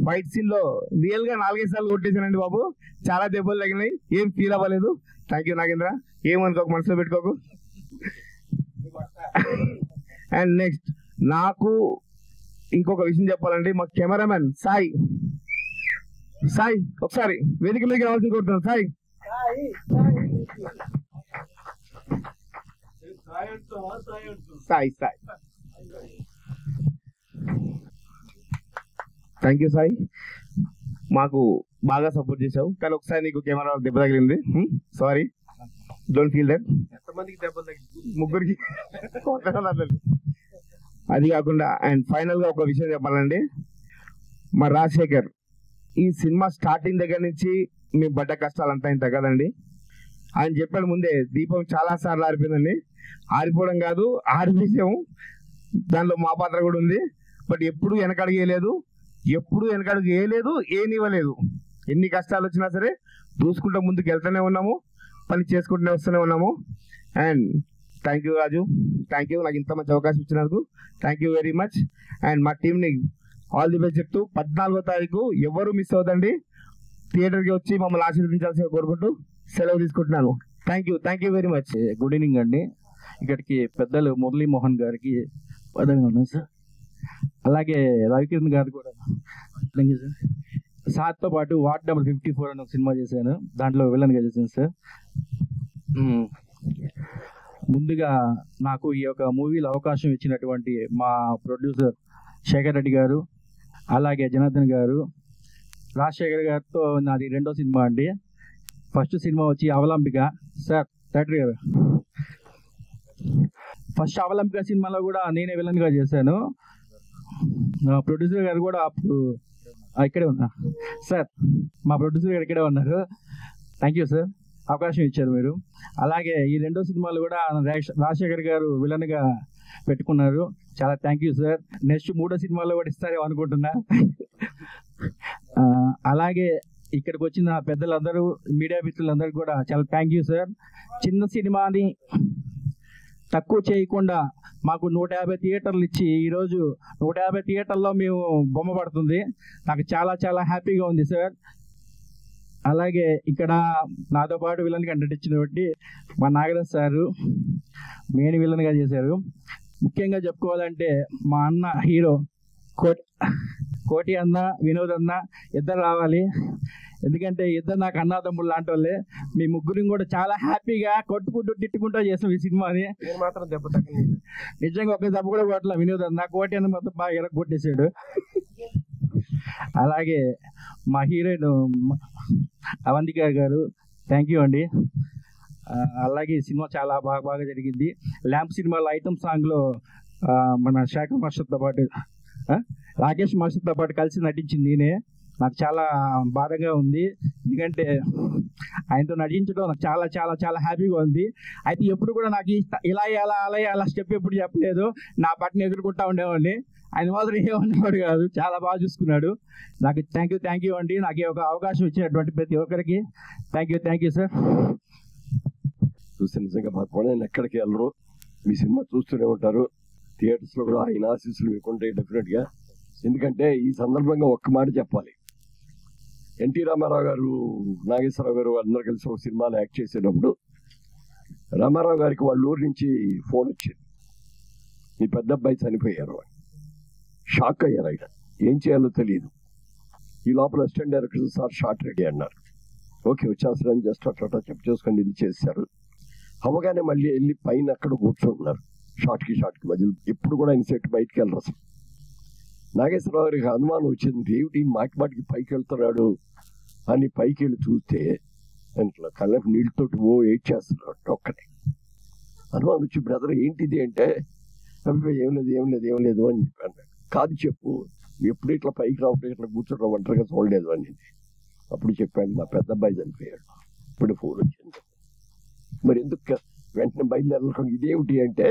ఫైట్ సీన్ లో రియల్ గా 4-5 సార్లు కొట్టేశానండి బాబు. చాలా దెబ్బలు తగినాయి, ఏం ఫీల్ అవ్వలేదు. థ్యాంక్ యూ నాగేంద్ర, ఏమనుకోక మనసులో పెట్టుకోకు. అండ్ నెక్స్ట్ నాకు ఇంకొక విషయం చెప్పాలండి, మా కెమెరామెన్ సాయి ఒకసారి వేదిక మీదకి రావాల్సి కోరుతున్నాను. సాయి థ్యాంక్ యూ సాయి, మాకు బాగా సపోర్ట్ చేసావు. కానీ ఒకసారి నీకు కెమెరా దెబ్బ తగిలింది, సారీ, డోంట్ ఫీల్ దట్. ముగ్గురికి అది కాకుండా అండ్ ఫైనల్ గా ఒక విషయం చెప్పాలండి, మా రాజశేఖర్ ఈ సినిమా స్టార్టింగ్ దగ్గర నుంచి మేము పడ్డ కష్టాలంతా ఇంత కదండి. ఆయన చెప్పాడు ముందే, దీపం చాలా సార్లు ఆరిపోయిందండి. ఆరిపోవడం కాదు, ఆరిపేసాం, దానిలో మా పాత్ర కూడా ఉంది. బట్ ఎప్పుడు వెనకడుగు వేయలేదు, ఏనివ్వలేదు. ఎన్ని కష్టాలు వచ్చినా సరే దూసుకుంటూ ముందుకు వెళ్తూనే ఉన్నాము, పని చేసుకుంటూనే వస్తూనే ఉన్నాము. And thank you Raju, thank you నాకు ఇంత మంచి అవకాశం ఇచ్చినందుకు, thank you very much. And మా టీంని ఆల్ ది బెస్ట్ చెప్తూ 14వ తారీఖు ఎవరు మిస్ అవుతండి, థియేటర్కి వచ్చి మమ్మల్ని ఆశీర్వదించాల్సి కోరుకుంటూ సెలవు తీసుకుంటున్నాను. Thank you very much. Good evening అండి. ఇక్కడికి పెద్దలు మురళీమోహన్ గారికి పదంగా ఉన్నాను సార్. అలాగే రవికిరణ్ గారు కూడా సార్తో పాటు వార్డ్ నెంబర్ 54 అని ఒక సినిమా చేశాను, దాంట్లో విలన్గా చేశాను సార్. ముందుగా నాకు ఈ యొక్క మూవీలో అవకాశం ఇచ్చినటువంటి మా ప్రొడ్యూసర్ శేఖర్ రెడ్డి గారు, అలాగే జనార్దన్ గారు, రాజశేఖర్ గారితో నాది 2వ సినిమా అండి. ఫస్ట్ సినిమా వచ్చి అవలంబిక. సార్ డైరెక్టర్ గారు, ఫస్ట్ అవలంబిక సినిమాలో కూడా నేనే విలన్గా చేశాను. ప్రొడ్యూసర్ గారు కూడా అప్పుడు ఇక్కడే ఉన్నా సార్, మా ప్రొడ్యూసర్ గారు ఇక్కడే ఉన్నారు. థ్యాంక్ యూ సార్, అవకాశం ఇచ్చారు మీరు. అలాగే ఈ 2వ సినిమాలు కూడా రాజశేఖర్ గారు విలన్గా పెట్టుకున్నారు, చాలా థ్యాంక్ యూ సార్. నెక్స్ట్ 3వ సినిమాలో కూడా ఇస్తారేమో అనుకుంటున్నా. అలాగే ఇక్కడికి వచ్చిన పెద్దలందరూ, మీడియా మిత్రులందరూ కూడా చాలా థ్యాంక్ యూ సార్. చిన్న సినిమాని తక్కువ చేయకుండా మాకు 150 థియేటర్లు ఇచ్చి ఈరోజు 150 థియేటర్లో మేము బొమ్మ పడుతుంది, నాకు చాలా చాలా హ్యాపీగా ఉంది సార్. అలాగే ఇక్కడ నాతో పాటు విలన్గా నటించినటువంటి మా నాగరాజ్ సారు మెయిన్ విలన్గా చేశారు. ముఖ్యంగా చెప్పుకోవాలంటే మా అన్న హీరో కోటి అన్న, వినోద్ అన్న ఇద్దరు రావాలి, ఎందుకంటే ఇద్దరు నాకు అన్నదమ్ములు లాంటి వాళ్ళే. మీ ముగ్గురిని కూడా చాలా హ్యాపీగా కొట్టుకుంటూ తిట్టుకుంటూ చేసాం ఈ సినిమాని. మాత్రం దెబ్బ తగ్గలేదు నిజంగా ఒక దెబ్బ కూడా కొట్టలే. వినోద్ అన్న కోటి అన్న మొత్తం బాగా ఎరగొట్టేసాడు. అలాగే మా హీరోయిన్ అవంతిక గారు, థ్యాంక్ యూ అండి. అలాగే ఈ సినిమా చాలా బాగా జరిగింది. ల్యాంప్ సినిమాలో ఐటమ్ సాంగ్లో మన శేఖర్ మాస్టర్తో పాటు రాకేష్ మాస్టర్తో పాటు కలిసి నటించింది నేనే. నాకు చాలా బాధగా ఉంది, ఎందుకంటే ఆయనతో నటించడం నాకు చాలా చాలా చాలా హ్యాపీగా ఉంది. అయితే ఎప్పుడు కూడా నాకు ఇలా అలా స్టెప్ ఎప్పుడు చెప్పలేదు, నా పట్టిన ఎదుర్కొంటా ఉండేవాడిని. ఆయన మాత్రం ఏమనేవాడు కాదు, చాలా బాగా చూసుకున్నాడు. నాకు థ్యాంక్ యూ అండి. నాకు ఒక అవకాశం ఇచ్చినటువంటి ప్రతి ఒక్కరికి థ్యాంక్ యూ సార్. చూస్తే నిజంగా బాధపడి నేను ఎక్కడికి వెళ్ళరు, మీ సినిమా చూస్తూనే ఉంటారు. థియేటర్స్లో కూడా ఆయన ఆశీస్సులు మీకు ఉంటాయి డెఫినెట్గా. ఎందుకంటే ఈ సందర్భంగా ఒక్క మాట చెప్పాలి. ఎన్టీ రామారావు గారు, నాగేశ్వరరావు గారు అందరు కలిసి ఒక సినిమాలో యాక్ట్ చేసేటప్పుడు రామారావు గారికి వాళ్ళ ఊరి నుంచి ఫోన్ వచ్చింది, మీ పెద్ద అబ్బాయి చనిపోయారు అని. షాక్ అయ్యారు ఆయన, ఏం చేయాలో తెలియదు. ఈ లోపల assistant director sir short ready అన్నారు. ఓకే వచ్చేస్తారని జస్ట్ అట్లా చెప్పు చేసుకొని ఇది చేశారు. అవగానే మళ్ళీ వెళ్ళి పైన అక్కడ కూర్చుంటున్నారు. షార్ట్కి మధ్యలో ఎప్పుడు కూడా ఆయన సెట్ బయటికి వెళ్ళరు అసలు. నాగేశ్వరరావు గారికి అనుమానం వచ్చింది, ఏమిటి మాటికి పైకి వెళ్తున్నాడు అని పైకి వెళ్ళి చూస్తే ఇంట్లో కళ్ళకు నీళ్ళతోటి ఏడ్ చేస్తున్నాడు ఒక్కటే. అనుమానం వచ్చి బ్రదర్ ఏంటిది అంటే అభిప్రాయం ఏం లేదు అని చెప్పాను. కాదు చెప్పు, ఎప్పుడు ఇట్లా పైకి రావట్లేదు, ఇట్లా కూర్చోడం ఒంటరిగా చూడలేదు అని. అప్పుడు చెప్పాను మా పెద్ద అబ్బాయి చనిపోయాడు, ఇప్పుడు ఫోన్ వచ్చింది. మరి ఎందుకు వెంటనే బయలుదేరకుండా ఇదేమిటి అంటే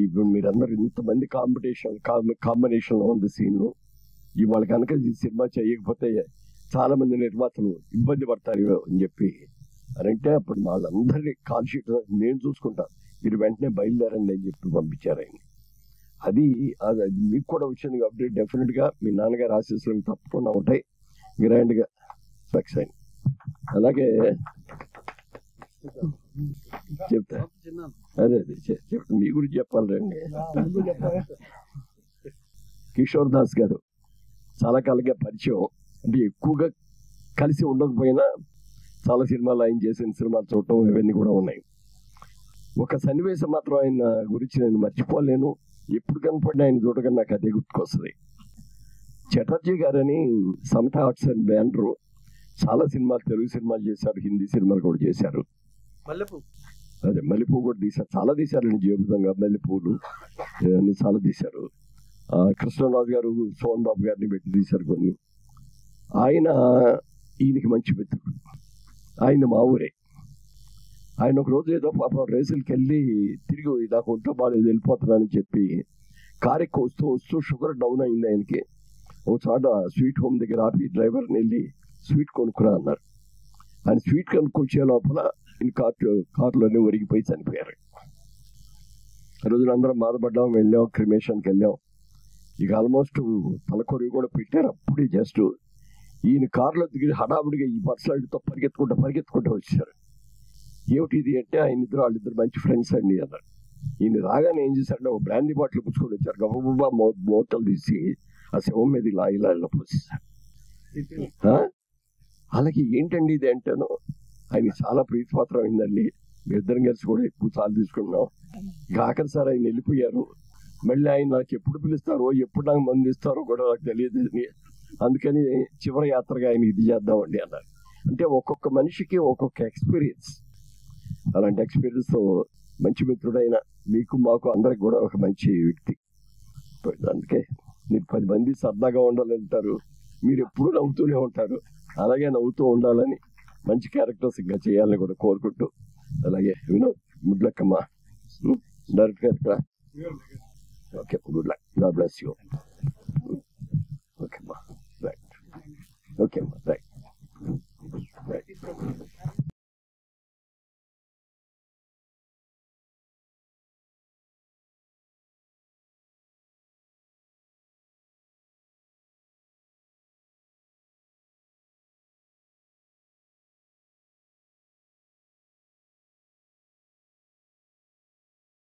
ఇప్పుడు మీరందరూ ఇంతమంది కాంబినేషన్లో ఉంది సీన్లు, ఇవాళ కనుక ఈ సినిమా చేయకపోతే చాలా మంది నిర్మాతలు ఇబ్బంది పడతారు అని చెప్పి అంటే అప్పుడు వాళ్ళందరినీ కాల్ షీట్ నేను చూసుకుంటాను, మీరు వెంటనే బయలుదేరండి అని చెప్పి పంపించారు ఆయన. అది మీకు కూడా వచ్చింది కాబట్టి డెఫినెట్గా మీ నాన్నగారి ఆశీస్సులు తప్పకుండా ఉంటాయి, గ్రాండ్గా సక్సెస్ అయింది. అలాగే చెప్తా అదే చెప్తా మీ గురించి చెప్పాలండి. కిషోర్ దాస్ గారు చాలా కాలంగా పరిచయం, అంటే ఎక్కువగా కలిసి ఉండకపోయినా చాలా సినిమాలు ఆయన చేసిన సినిమాలు చూడటం ఇవన్నీ కూడా ఉన్నాయి. ఒక సన్నివేశం మాత్రం ఆయన గురించి నేను మర్చిపోలేను, ఎప్పుడు కనపడినా ఆయన చూడగా నాకు అదే గుర్తుకొస్తుంది. చటర్జీ గారని సమత ఆర్ట్స్ అండ్ బ్యానరు చాలా సినిమాలు, తెలుగు సినిమాలు చేశారు, హిందీ సినిమాలు కూడా చేశారు. అదే మల్లెపువ్వు కూడా తీశారు, చాలా తీశారు, జీవితంగా మల్లెపువ్వులు అన్ని చాలా తీశారు. కృష్ణరాజు గారు సోహన్ బాబు గారిని పెట్టి తీశారు కొన్ని. ఈయనకి మంచి మిత్రుడు, ఆయన మా ఊరే. ఆయన ఒక రోజు ఏదో పాప రేసులకి వెళ్ళి తిరిగి నాకు ఒంట్లో బాగాలేదు వెళ్ళిపోతున్నానని చెప్పి కారు ఎక్కువ వస్తూ షుగర్ డౌన్ అయింది ఆయనకి. ఒక చోట స్వీట్ హోమ్ దగ్గర ఆపి డ్రైవర్ని వెళ్ళి స్వీట్ కొనుక్కురా అన్నారు. ఆయన స్వీట్ కొనుక్కొచ్చే లోపల కారులోనే ఒరిగిపోయి చనిపోయారు. ఆ రోజున అందరం బాధపడ్డాం, వెళ్ళాం, క్రిమేషన్కి వెళ్ళాం. ఇక ఆల్మోస్ట్ తలకొరివి కూడా పెట్టారు. అప్పుడే జస్ట్ ఈయన కారులో దిగి హడావుడిగా ఈ పర్సనాలిటీతో పరిగెత్తుకుంటూ వచ్చారు. ఏమిటి ఇది అంటే వాళ్ళిద్దరు మంచి ఫ్రెండ్స్ అండి అన్నారు. ఈయన రాగానే ఏం చేశారంటే ఒక బ్రాండీ బాటిల్ పుచ్చుకొని వచ్చారు, గబగబా మూటలు తీసి ఆ శవం మీద ఇలా పోసేసారు. అలాగే ఏంటండి ఇది అంటాను, ఆయన చాలా ప్రీతిపాత్రం అయిందండి, ఇద్దరం కలిసి కూడా ఎక్కువ సార్లు తీసుకున్నాం. ఇక ఆఖరిసారి ఆయన వెళ్ళిపోయారు. మళ్ళీ ఆయన నాకు ఎప్పుడు పిలుస్తారో ఎప్పుడు నాకు మందు ఇస్తారో కూడా నాకు తెలియదు, అందుకని చివరి యాత్రగా ఆయన ఇది చేద్దామండి అన్నారు. అంటే ఒక్కొక్క మనిషికి ఒక్కొక్క ఎక్స్పీరియన్స్, అలాంటి ఎక్స్పీరియన్స్తో మంచి మిత్రుడైన మీకు మాకు అందరికి కూడా ఒక మంచి వ్యక్తి. అందుకే మీరు 10 మంది సరదాగా ఉండాలంటారు, మీరు ఎప్పుడూ నవ్వుతూనే ఉంటారు, అలాగే నవ్వుతూ ఉండాలని మంచి క్యారెక్టర్స్ ఇంకా చేయాలని కూడా కోరుకుంటూ, అలాగే వినోద్ గుడ్ లక్ అమ్మా, డైరెక్ట్ గా okay good luck, God bless you.